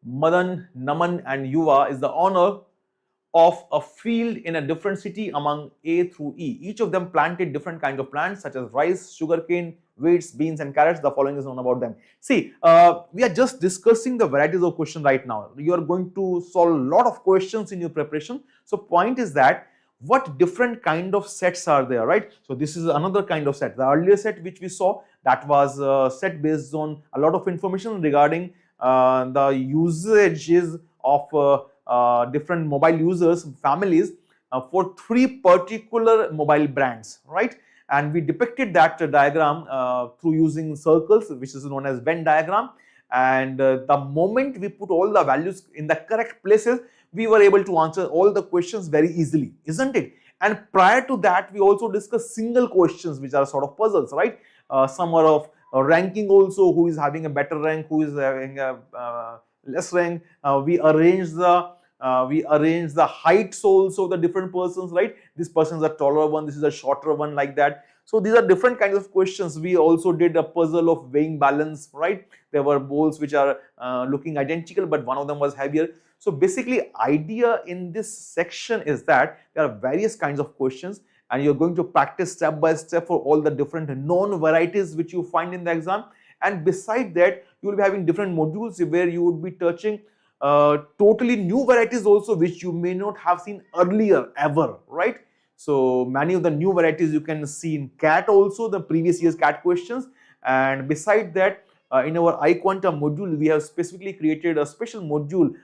Madan, Naman and Yuva is the owner of a field in a different city among A through E. Each of them planted different kinds of plants such as rice, sugarcane, wheats, beans and carrots. The following is known about them. See, we are just discussing the varieties of question right now. You are going to solve a lot of questions in your preparation. So point is that what different kind of sets are there, right? So this is another kind of set. The earlier set which we saw, that was a set based on a lot of information regarding the usages of different mobile users, families for 3 particular mobile brands, right? And we depicted that diagram through using circles, which is known as Venn diagram. And the moment we put all the values in the correct places, we were able to answer all the questions very easily, isn't it? And prior to that, we also discussed single questions, which are sort of puzzles, right? Some are of ranking also, who is having a better rank, who is having a less rank. We arrange the heights also, the different persons, right? This person is a taller one, this is a shorter one, like that. So these are different kinds of questions. We also did a puzzle of weighing balance, right? There were bowls which are looking identical, but one of them was heavier. So basically, idea in this section is that there are various kinds of questions and you're going to practice step by step for all the different known varieties which you find in the exam. And beside that, you will be having different modules where you would be touching totally new varieties also, which you may not have seen earlier ever, right? So many of the new varieties you can see in CAT also, the previous year's CAT questions. And beside that, in our iQuanta module, we have specifically created a special module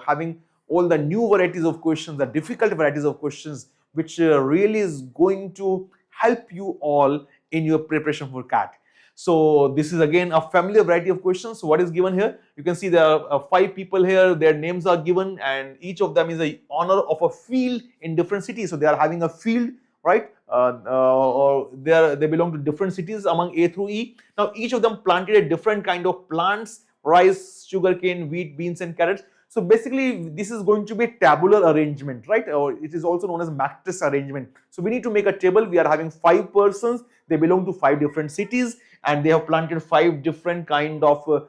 having all the new varieties of questions, the difficult varieties of questions, which really is going to help you all in your preparation for CAT. So this is again a familiar variety of questions. So what is given here? You can see there are 5 people here, their names are given and each of them is a owner of a field in different cities. So they are having a field, right? Or they belong to different cities among A through E. Now each of them planted a different kind of plants, rice, sugarcane, wheat, beans and carrots. So basically this is going to be a tabular arrangement, right? Or it is also known as matrix arrangement. So we need to make a table. We are having 5 persons, they belong to 5 different cities and they have planted 5 different kind of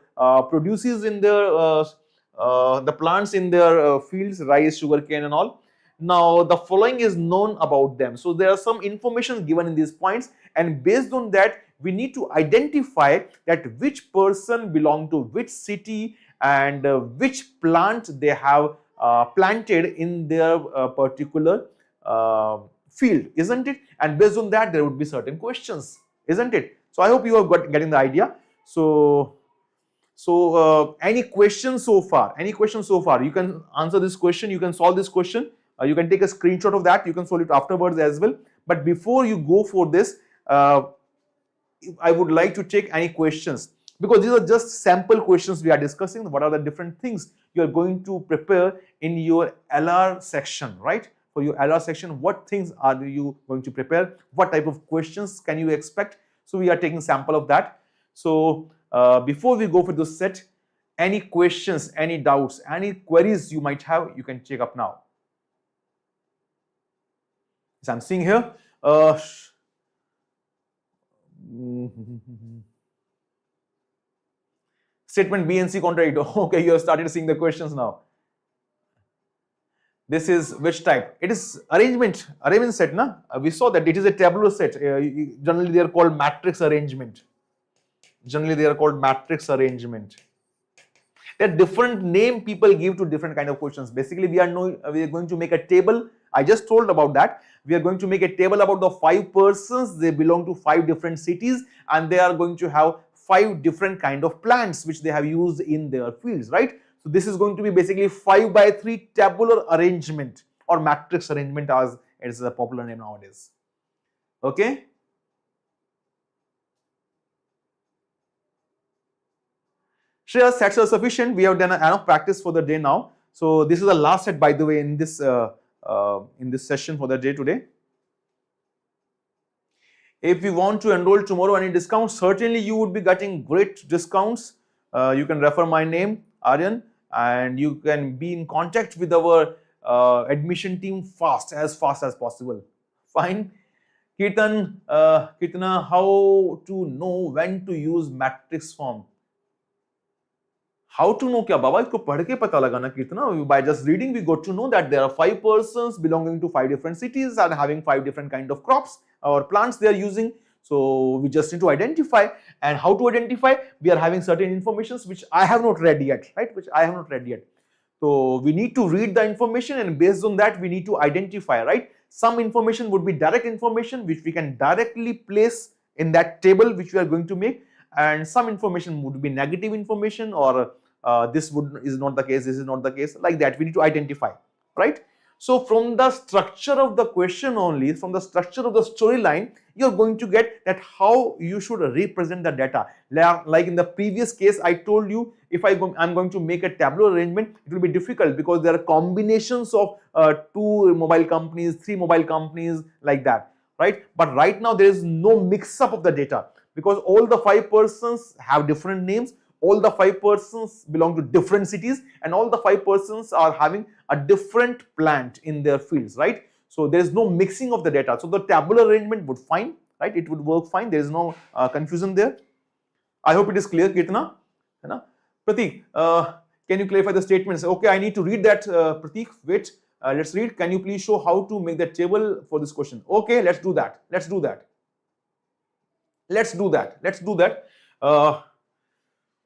produces in their the plants in their fields, rice, sugarcane and all. Now the following is known about them. So there are some information given in these points and based on that we need to identify that which person belong to which city and which plant they have planted in their particular field, isn't it? And based on that there would be certain questions, isn't it? So I hope you are getting the idea. So any questions so far? Any questions so far? You can answer this question, you can solve this question. You can take a screenshot of that, you can solve it afterwards as well. But before you go for this, I would like to take any questions because these are just sample questions we are discussing. What are the different things you are going to prepare in your LR section, right? For your LR section, what things are you going to prepare? What type of questions can you expect? So we are taking sample of that. So before we go for this set, any questions, any doubts, any queries you might have, you can check up now. So I'm seeing here. Statement B and C contradict. Okay, you have started seeing the questions now. This is which type? It is arrangement set, na? We saw that it is a tabular set. Generally, they are called matrix arrangement. Generally, they are called matrix arrangement. There are different name people give to different kind of questions. Basically, we are going to make a table. I just told about that. We are going to make a table about the 5 persons. They belong to 5 different cities, and they are going to have 5 different kind of plants which they have used in their fields, right? So this is going to be basically 5 by 3 tabular arrangement or matrix arrangement, as it is a popular name nowadays. Okay. Shreya, sets are sufficient. We have done enough practice for the day now. So this is the last set, by the way, in this session for the day today. If you want to enroll tomorrow, any discounts? Certainly, you would be getting great discounts. You can refer my name, Aryan, and you can be in contact with our admission team as fast as possible. Fine. Ketan, Kitna, how to know when to use matrix form? How to know क्या बाबा इसको पढ़ के पता लगाना कितना by just reading we got to know that there are 5 persons belonging to 5 different cities and having 5 different kind of crops or plants they are using. So we just need to identify, and how to identify? We are having certain informations which I have not read yet, right? Which I have not read yet. So we need to read the information, and based on that we need to identify, right? Some information would be direct information which we can directly place in that table which we are going to make, and some information would be negative information, or this is not the case, this is not the case, like that we need to identify, right? So from the structure of the question only, from the structure of the storyline, you're going to get that how you should represent the data. Like in the previous case, I told you if I'm going to make a tabular arrangement, it will be difficult because there are combinations of 2 mobile companies, 3 mobile companies, like that, right? But right now there is no mix up of the data because all the 5 persons have different names. All the 5 persons belong to different cities, and all the 5 persons are having a different plant in their fields, right? So there is no mixing of the data. So the tabular arrangement would fine, right? It would work fine. There is no confusion there. I hope it is clear, Kirtana. Pratik, can you clarify the statements? Okay, I need to read that, Pratik. Wait, let's read. Can you please show how to make the table for this question? Okay, let's do that. Let's do that. Let's do that. Let's do that.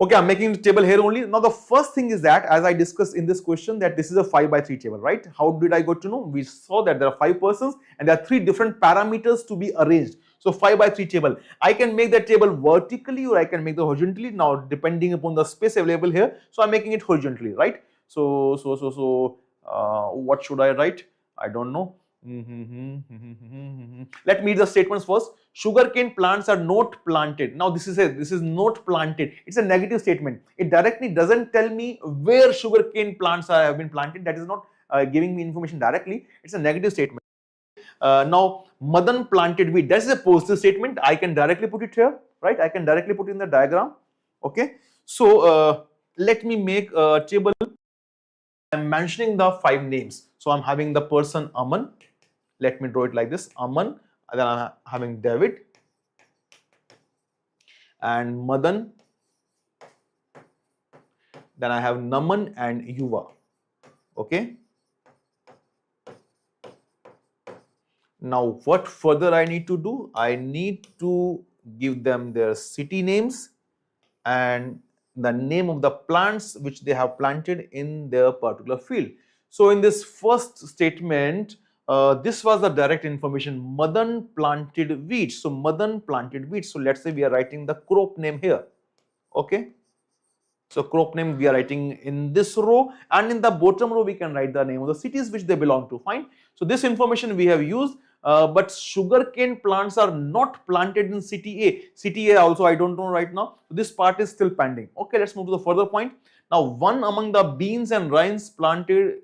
Okay, I'm making the table here only. Now, the first thing is that, as I discussed in this question, that this is a 5 by 3 table, right? How did I got to know? We saw that there are 5 persons and there are 3 different parameters to be arranged. So, 5 by 3 table. I can make the table vertically or I can make the horizontally. Now, depending upon the space available here. So, I'm making it horizontally, right? So, what should I write? I don't know. Let me read the statements first. Sugarcane plants are not planted. Now this is not planted. It's a negative statement. It directly doesn't tell me where sugarcane plants have been planted. That is not giving me information directly. It's a negative statement. Now Madan planted wheat. That is a positive statement. I can directly put it here, right? I can directly put it in the diagram. Okay. So let me make a table. I'm mentioning the 5 names. So I'm having the person Aman. Let me draw it like this, Aman, and then I'm having David and Madan, then I have Naman and Yuva, okay. Now what further I need to do? I need to give them their city names and the name of the plants which they have planted in their particular field. So in this first statement, this was the direct information. Madan planted wheat. So Madan planted wheat. So let's say we are writing the crop name here. Okay. So crop name we are writing in this row, and in the bottom row we can write the name of the cities which they belong to. Fine. So this information we have used, but sugarcane plants are not planted in city A. City A also I don't know right now. So this part is still pending. Okay. Let's move to the further point. Now one among the beans and rice planted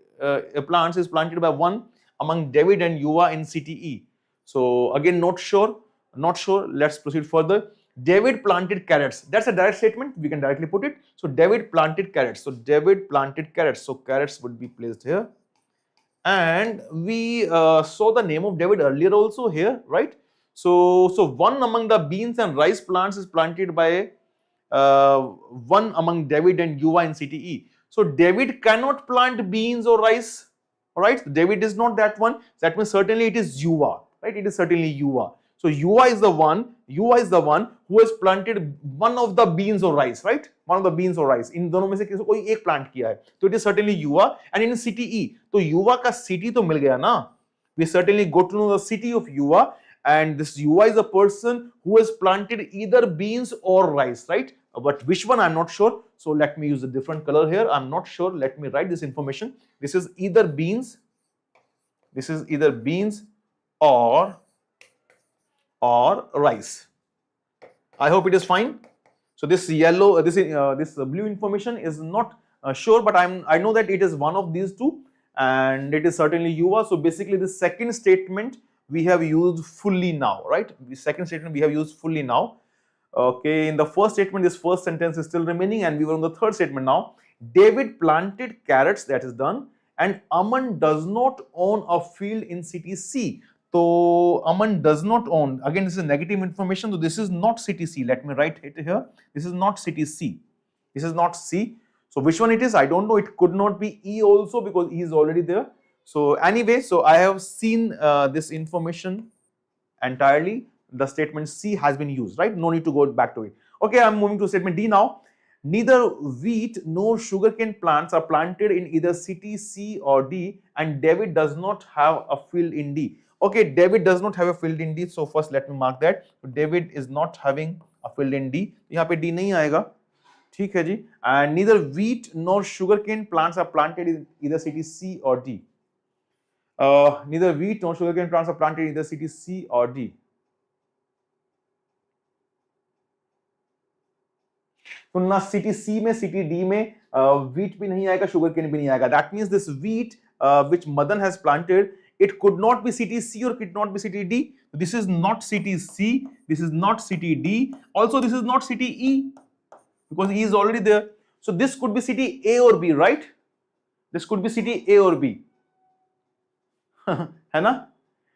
plants is planted by one among David and Yuva in city E. So again, not sure. Let's proceed further. David planted carrots. That's a direct statement. We can directly put it. So David planted carrots. So David planted carrots. So carrots would be placed here. And we saw the name of David earlier also here, right? So one among the beans and rice plants is planted by one among David and Yuva in city E. So David cannot plant beans or rice. Alright, David is not that one. That means certainly it is Yuva, right? It is certainly Yuva. So Yuva is the one who has planted one of the beans or rice, right? One of the beans or rice. In दोनों में से किसी कोई एक plant किया है. So it is certainly Yuva, and in city E. तो Yuva का city तो मिल गया ना? We certainly got to know the city of Yuva, and this Yuva is a person who has planted either beans or rice, right? But which one I'm not sure. So let me use a different color here. I'm not sure. Let me write this information. This is either beans. This is either beans or rice. I hope it is fine. So this yellow, this blue information is not sure, but I know that it is one of these two, and it is certainly Yuva. So basically, the second statement we have used fully now, right? The second statement we have used fully now. Okay, in the first statement, this first sentence is still remaining, and we were on the third statement now. David planted carrots, that is done, and Aman does not own a field in city C. So Aman does not own, again this is negative information, so this is not city C. Let me write it here. This is not city C. This is not C. So which one it is? I don't know. It could not be E also because E is already there. So anyway, so I have seen this information entirely. The statement C has been used, right? No need to go back to it. Okay, I'm moving to statement D now. Neither wheat nor sugarcane plants are planted in either city C or D, and David does not have a field in D. Okay, David does not have a field in D. So first let me mark that. David is not having a field in D. यहाँ पे D नहीं आएगा. ठीक है जी. And neither wheat nor sugarcane plants are planted in either city C or D. Neither wheat nor sugarcane plants are planted in either city C or D. तो ना city सी में city D में wheat भी नहीं आएगा, sugarcane भी नहीं आएगा. That means this wheat which Madan has planted, it could not be city C or could not be city D. This is not city C, this is not city D, also this is not city E because E is already there. So this could be city A or B, right? This could be city A or B. है ना?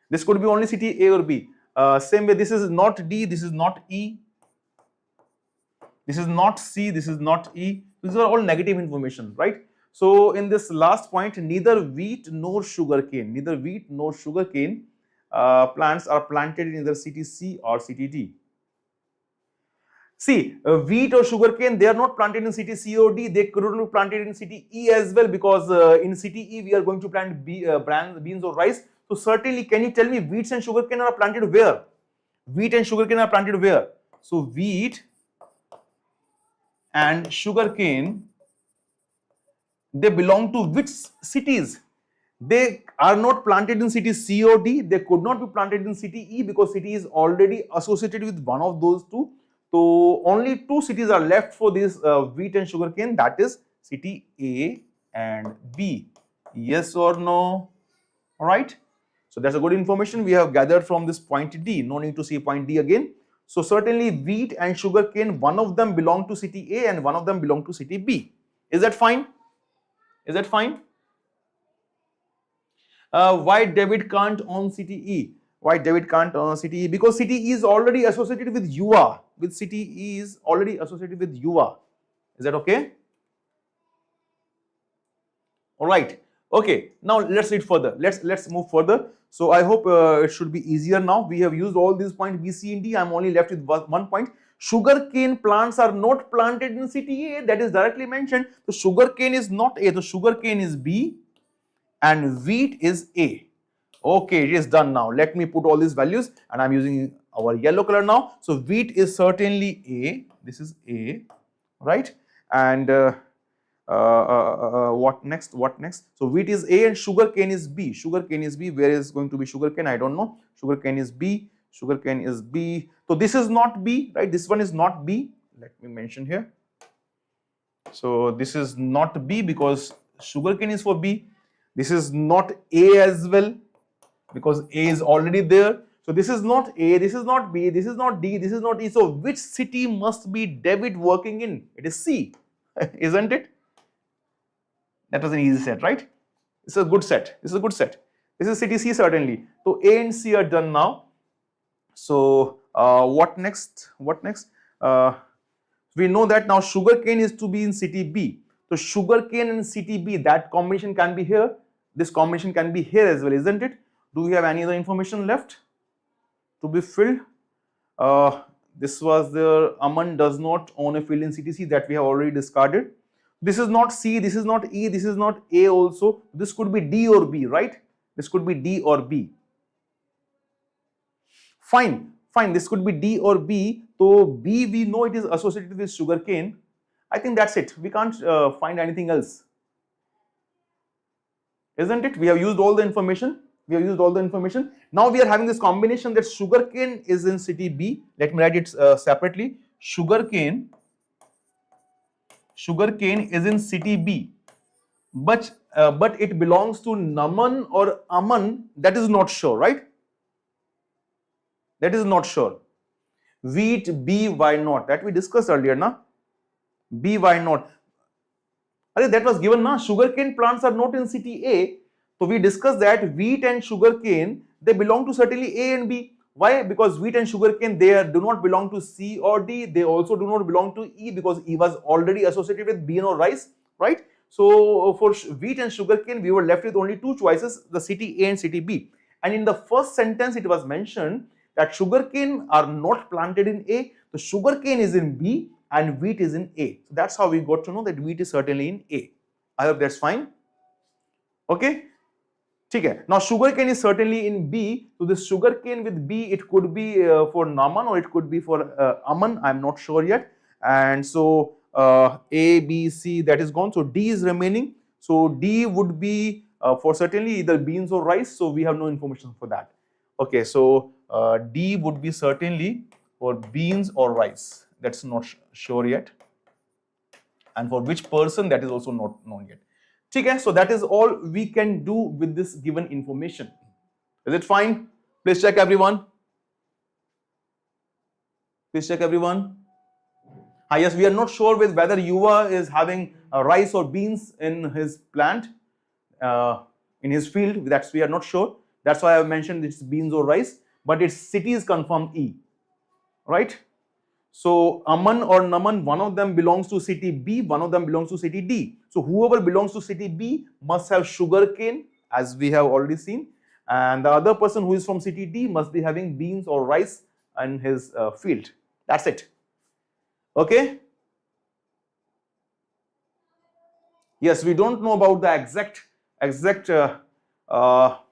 This could be only city A or B. Same way, this is not D, this is not E. This is not C, this is not E. These are all negative information, right? So in this last point, neither wheat nor sugarcane, plants are planted in either city C or city D. See, wheat or sugarcane, they are not planted in city C or D. They could not be planted in city E as well because in city E we are going to plant beans or rice. So certainly, can you tell me wheats and sugarcane are planted where? Wheat and sugarcane are planted where? So wheat and sugarcane, they belong to which cities? They are not planted in city C or D. They could not be planted in city E because city is already associated with one of those two. So only two cities are left for this wheat and sugarcane, that is city A and B. Yes or no? All right. So that's a good information we have gathered from this point D. No need to see point D again. So certainly wheat and sugarcane, one of them belong to city A and one of them belong to city B. Is that fine? Is that fine? Why David can't own city E? Why David can't own city E? Because city E is already associated with UA. With city E is already associated with UA. Is that okay? All right. Okay. Now let's read further. Let's move further. So I hope it should be easier now. We have used all these points B, C, and D. I'm only left with one point. Sugarcane plants are not planted in city A. That is directly mentioned. So sugarcane is not A. So sugarcane is B, and wheat is A. Okay, it is done now. Let me put all these values, and I'm using our yellow color now. So wheat is certainly A. This is A, right? And what next? What next? So wheat is A and sugarcane is B. Sugarcane is B. Where is going to be sugarcane? I don't know. Sugarcane is B. Sugarcane is B. So this is not B, right? This one is not B. Let me mention here. So this is not B because sugarcane is for B. This is not A as well because A is already there. So this is not A, this is not B, this is not D, this is not E. So which city must be David working in? It is C, isn't it? That was an easy set, right? This is a good set. This is a good set. This is city C certainly. So A and C are done now. So what next? What next? We know that now sugarcane is to be in city B. So sugarcane and city B, that combination can be here. This combination can be here as well, isn't it? Do we have any other information left to be filled? This was the Aman does not own a field in city C, that we have already discarded. This is not C, this is not E, this is not A also. This could be D or B, right? This could be D or B. Fine, fine. This could be D or B. So B, we know it is associated with sugarcane. I think that's it. We can't find anything else, isn't it? We have used all the information. We have used all the information. Now we are having this combination that sugarcane is in city B. Let me write it separately. Sugarcane is in city B, but it belongs to Naman or Aman. That is not sure, right? That is not sure. Wheat B, why not? That we discussed earlier, na? B, why not? That was given na, sugarcane plants are not in city A. So we discussed that wheat and sugarcane, they belong to certainly A and B. Why? Because wheat and sugarcane, they do not belong to C or D. They also do not belong to E, because E was already associated with bean or rice, right? So for wheat and sugarcane, we were left with only two choices, the city A and city B. And in the first sentence, it was mentioned that sugarcane are not planted in A. The sugarcane is in B and wheat is in A. So that's how we got to know that wheat is certainly in A. I hope that's fine. Okay. Okay. Now sugarcane is certainly in B. So this sugarcane with B, it could be for Naman or it could be for Aman. I'm not sure yet. And so A, B, C, that is gone. So D is remaining. So D would be for certainly either beans or rice. So we have no information for that. Okay. So D would be certainly for beans or rice. That's not sure yet. And for which person, that is also not known yet. Okay, so that is all we can do with this given information. Is it fine? Please check everyone. Please check everyone. Yes, we are not sure with whether Yuva is having rice or beans in his plant, in his field. That's we are not sure. That's why I have mentioned it's beans or rice, but its city is confirmed E, right? So Aman or Naman, one of them belongs to city B, one of them belongs to city D. So whoever belongs to city B must have sugarcane, as we have already seen, and the other person who is from city D must be having beans or rice in his field. That's it. Okay. Yes, we don't know about the exact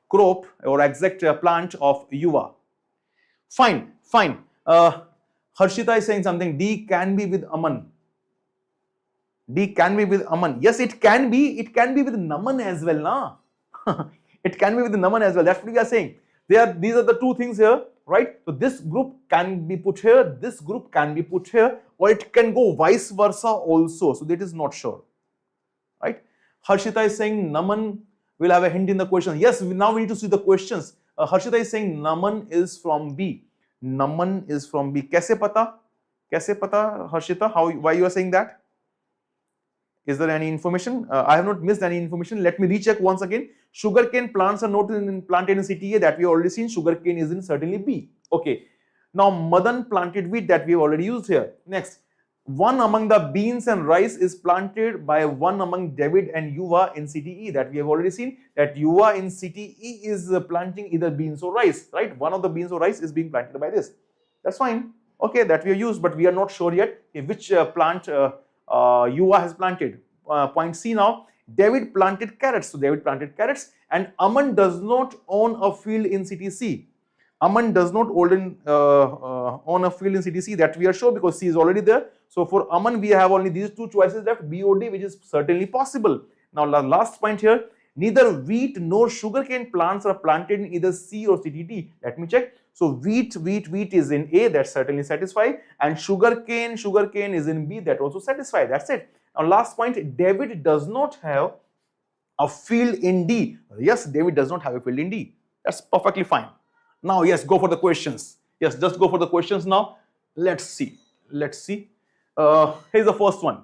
crop or exact plant of Yuva. Fine, fine. Harshita is saying something. D can be with Aman. D can be with Aman. Yes, it can be. It can be with Naman as well, na? It can be with Naman as well. That's what we are saying. These are the two things here, right? So this group can be put here. This group can be put here, or it can go vice versa also. So that is not sure, right? Harshita is saying Naman will have a hint in the question. Yes, now we need to see the questions. Harshita is saying Naman is from B. Naman is from B. Kaise pata? Kaise pata, Harshita? Why you are saying that? Is there any information? I have not missed any information. Let me recheck once again. Sugarcane plants are not planted in city A, that we have already seen. Sugarcane is in certainly B. Okay. Now Madan planted wheat, that we have already used here. Next, one among the beans and rice is planted by one among David and Yuva in city E, that we have already seen. That Yuva in city E is planting either beans or rice, right? One of the beans or rice is being planted by this. That's fine. Okay, that we have used, but we are not sure yet which plant Yuva has planted. Point C now. David planted carrots. So David planted carrots, and Aman does not own a field in city C. Aman does not own a field in city C, that we are sure because C is already there. So for Aman, we have only these two choices left, B or D, which is certainly possible. Now last point here, neither wheat nor sugarcane plants are planted in either C or city D. Let me check. So wheat is in A, that's certainly satisfied, and sugarcane is in B, that also satisfied. That's it. Now last point, David does not have a field in D. Yes, David does not have a field in D. That's perfectly fine. Now, yes, go for the questions. Yes, just go for the questions now. Let's see. Let's see. Here's the first one.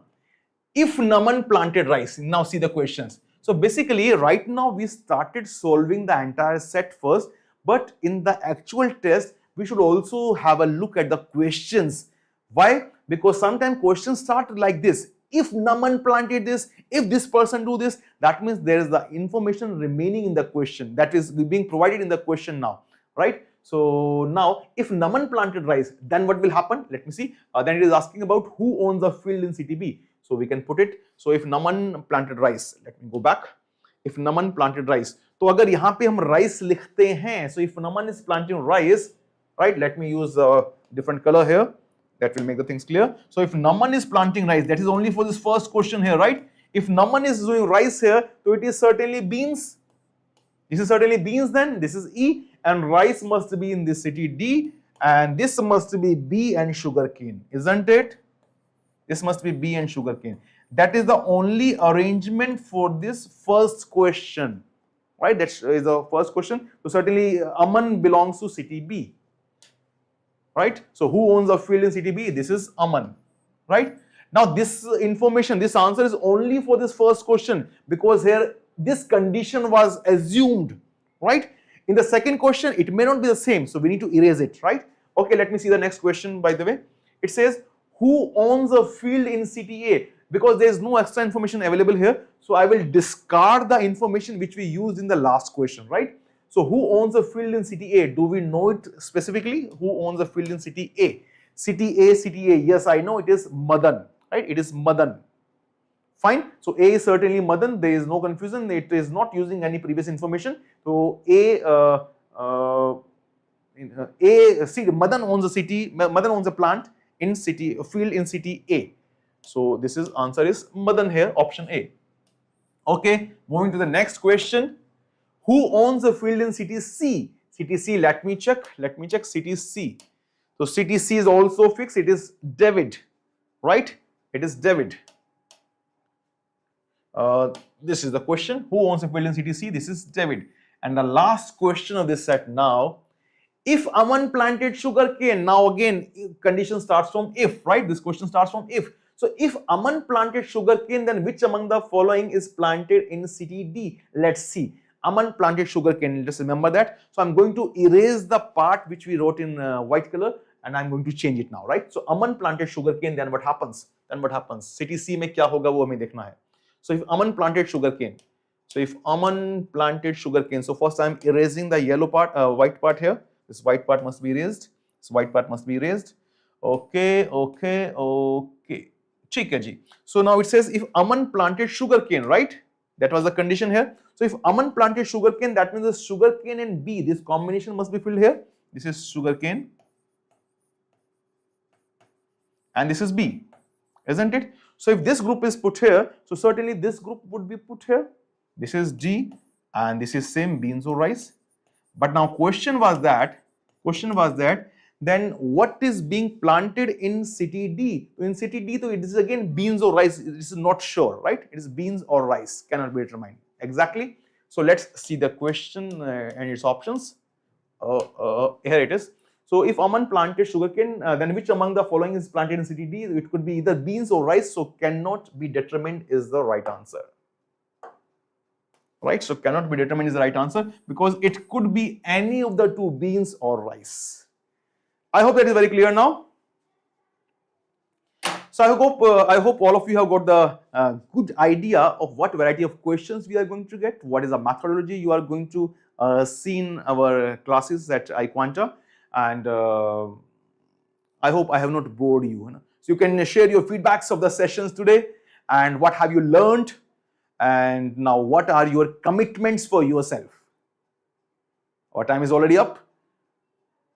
If Naman planted rice, now see the questions. So basically, right now we started solving the entire set first, but in the actual test, we should also have a look at the questions. Why? Because sometimes questions start like this. If Naman planted this, if this person do this, that means there is the information remaining in the question that is being provided in the question now, right? So now if Naman planted rice, then what will happen? Let me see. Then it is asking about who owns a field in city B. So we can put it. So if Naman planted rice, let me go back. If Naman planted rice, तो अगर यहाँ पे हम rice लिखते हैं, so if Naman is planting rice, right? Let me use a different color here. That will make the things clear. So if Naman is planting rice, that is only for this first question here, right? If Naman is doing rice here, so it is certainly beans. This is certainly beans then. This is E, and rice must be in this city D, and this must be B and sugarcane, isn't it? This must be B and sugarcane. That is the only arrangement for this first question, right? That is the first question. So certainly Aman belongs to city B, right? So who owns a field in city B? This is Aman, right? Now this information, this answer is only for this first question, because here this condition was assumed, right? In the second question it may not be the same, so we need to erase it, right? Okay, let me see the next question. By the way, it says who owns a field in city A? Because there is no extra information available here, so I will discard the information which we used in the last question, right? So who owns a field in city A? Do we know it specifically? Who owns a field in city A? City A, city A. Yes, I know it is Madan, right? It is Madan. Fine. So A is certainly Madan. There is no confusion. It is not using any previous information. So Madan owns a city. Madan owns a plant in city, a field in city A. So this is answer is Madan here, option A. Okay. Moving to the next question. Who owns a field in city C? City C. Let me check. Let me check. City C. So city C is also fixed. It is David, right? It is David. This is the question. Who owns a field in city C? This is David. And the last question of this set now. If Aman planted sugarcane, now again condition starts from if, right? This question starts from if. So if Aman planted sugarcane, then which among the following is planted in city D? Let's see. Aman planted sugarcane. Just remember that. So I'm going to erase the part which we wrote in white color, and I'm going to change it now, right? So Aman planted sugarcane. Then what happens? Then what happens? City C में क्या होगा वो हमें देखना है. So if Aman planted sugarcane. So if Aman planted sugarcane. So first I'm erasing the yellow part, white part here. This white part must be erased. This white part must be erased. Okay, okay, okay. ठीक है जी. So now it says if Aman planted sugarcane, right? That was the condition here. So if Aman planted sugarcane, that means the sugarcane and B, this combination must be filled here. This is sugarcane and this is B, isn't it? So if this group is put here, so certainly this group would be put here. This is D and this is same beans or rice. But now question was that then what is being planted in city D? In city D, so it is again beans or rice. It is not sure, right? It is beans or rice, cannot be determined exactly. So let's see the question and its options. Here it is. So if Aman planted sugarcane, then which among the following is planted in city D? It could be either beans or rice, so cannot be determined is the right answer. Right, so cannot be determined is the right answer because it could be any of the two, beans or rice. I hope that is very clear now. So I hope all of you have got the good idea of what variety of questions we are going to get, what is the methodology you are going to see in our classes at iQuanta, and I hope I have not bored you. So you can share your feedbacks of the sessions today and what have you learned, and now what are your commitments for yourself. Our time is already up.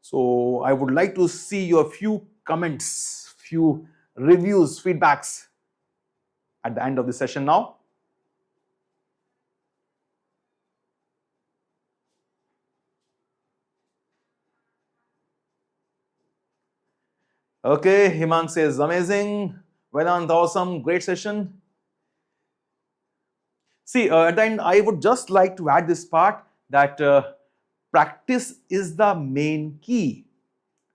So I would like to see your few comments, few reviews, feedbacks at the end of the session now. Okay, Himang says amazing, Vedant awesome, great session. See, at the end I would just like to add this part that practice is the main key,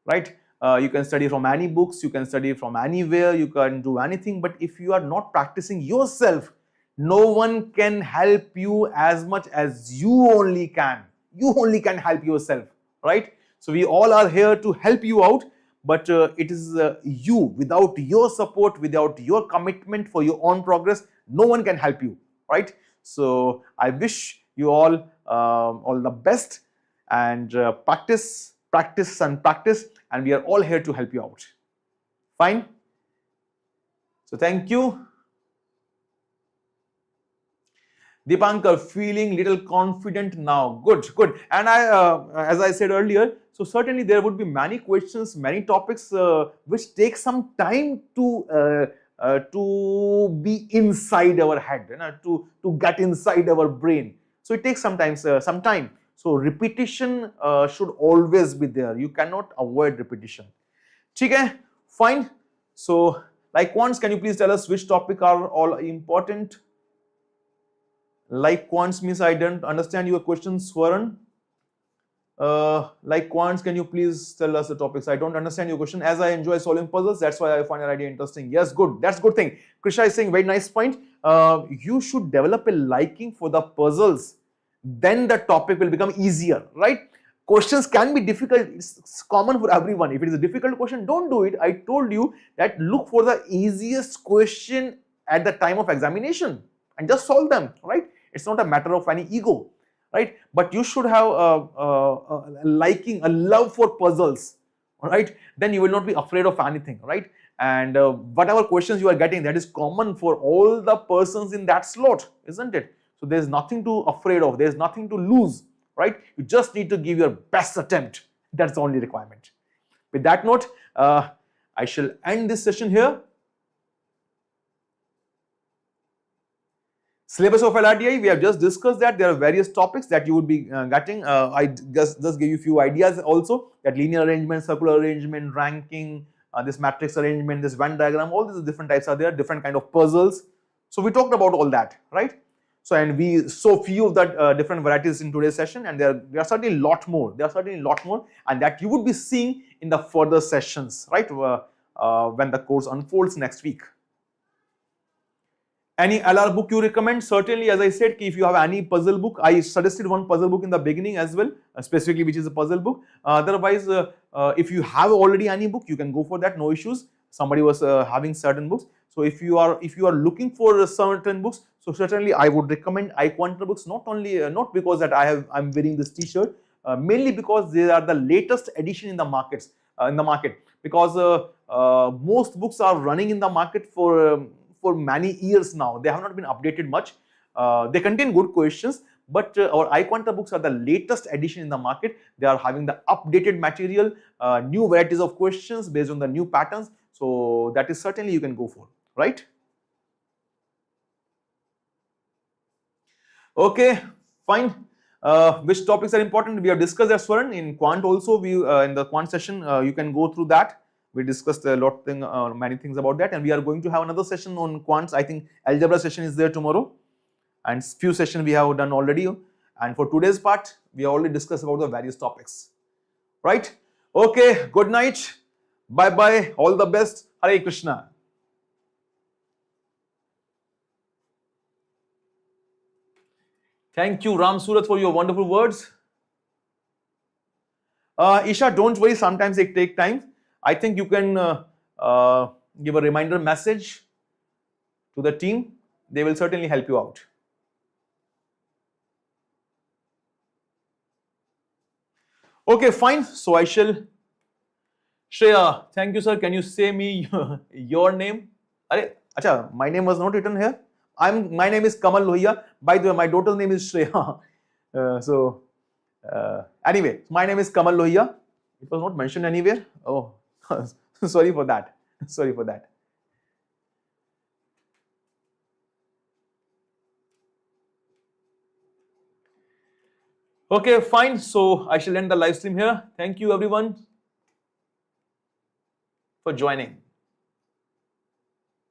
right? You can study from any books, you can study from anywhere, you can do anything, but if you are not practicing yourself, no one can help you as much as you only can. You only can help yourself, right? So we all are here to help you out, but it is you. Without your support, without your commitment for your own progress, no one can help you, right? So I wish you all the best, and practice, practice and practice, and we are all here to help you out. Fine? So thank you. Dipankar, feeling little confident now. Good, good. And as I said earlier, so certainly there would be many questions, many topics which take some time to be inside our head, to get inside our brain. So it takes some time. So repetition should always be there. You cannot avoid repetition. Okay, fine. So like once, can you please tell us which topic are all important? Like quants means I don't understand your question, Swaran. Like quants, can you please tell us the topics? I don't understand your question. As I enjoy solving puzzles, that's why I find your idea interesting. Yes, good. That's good thing. Krisha is saying very nice point. You should develop a liking for the puzzles. Then the topic will become easier, right? Questions can be difficult. It's common for everyone. If it is a difficult question, don't do it. I told you that look for the easiest question at the time of examination and just solve them, right? It's not a matter of any ego, right? But you should have a liking, a love for puzzles, right? Then you will not be afraid of anything, right? And whatever questions you are getting, that is common for all the persons in that slot, isn't it? So there's nothing to afraid of. There's nothing to lose, right? You just need to give your best attempt. That's the only requirement. With that note, I shall end this session here. Syllabus of LRDI, we have just discussed that there are various topics that you would be getting. I just gave you a few ideas also, that linear arrangement, circular arrangement, ranking, this matrix arrangement, this Venn diagram, all these different types are there, different kind of puzzles. So we talked about all that, right? So, and we saw few of that different varieties in today's session, and there are certainly a lot more. There are certainly a lot more, and that you would be seeing in the further sessions, right? When the course unfolds next week. Any LR book you recommend? Certainly, as I said, if you have any puzzle book, I suggested one puzzle book in the beginning as well, specifically which is a puzzle book. Otherwise, if you have already any book, you can go for that, no issues. Somebody was having certain books. So if you are looking for certain books, so certainly I would recommend iQuanta books. Not only not because that I'm wearing this T-shirt, mainly because they are the latest edition in the market. Because most books are running in the market for many years now. They have not been updated much. They contain good questions, but our iQuanta books are the latest edition in the market. They are having the updated material, new varieties of questions based on the new patterns. So that is certainly you can go for, right? Okay, fine. Which topics are important? We have discussed that, Swaran. In quant also, we in the quant session, you can go through that. We discussed a lot many things about that, and we are going to have another session on quants. I think algebra session is there tomorrow, and few sessions we have done already. And for today's part, we already discussed about the various topics, right? Okay, good night, bye bye, all the best, Hare Krishna. Thank you, Ram Surat, for your wonderful words. Isha, don't worry, sometimes it takes time. I think you can give a reminder message to the team. They will certainly help you out. Okay, fine. So I shall. Shreya, thank you, sir. Can you say me your name? Acha, my name was not written here. My name is Kamal Lohia. By the way, my daughter's name is Shreya. Anyway, my name is Kamal Lohia. It was not mentioned anywhere. Oh, sorry for that. Sorry for that. Okay, fine. So I shall end the live stream here. Thank you, everyone, for joining.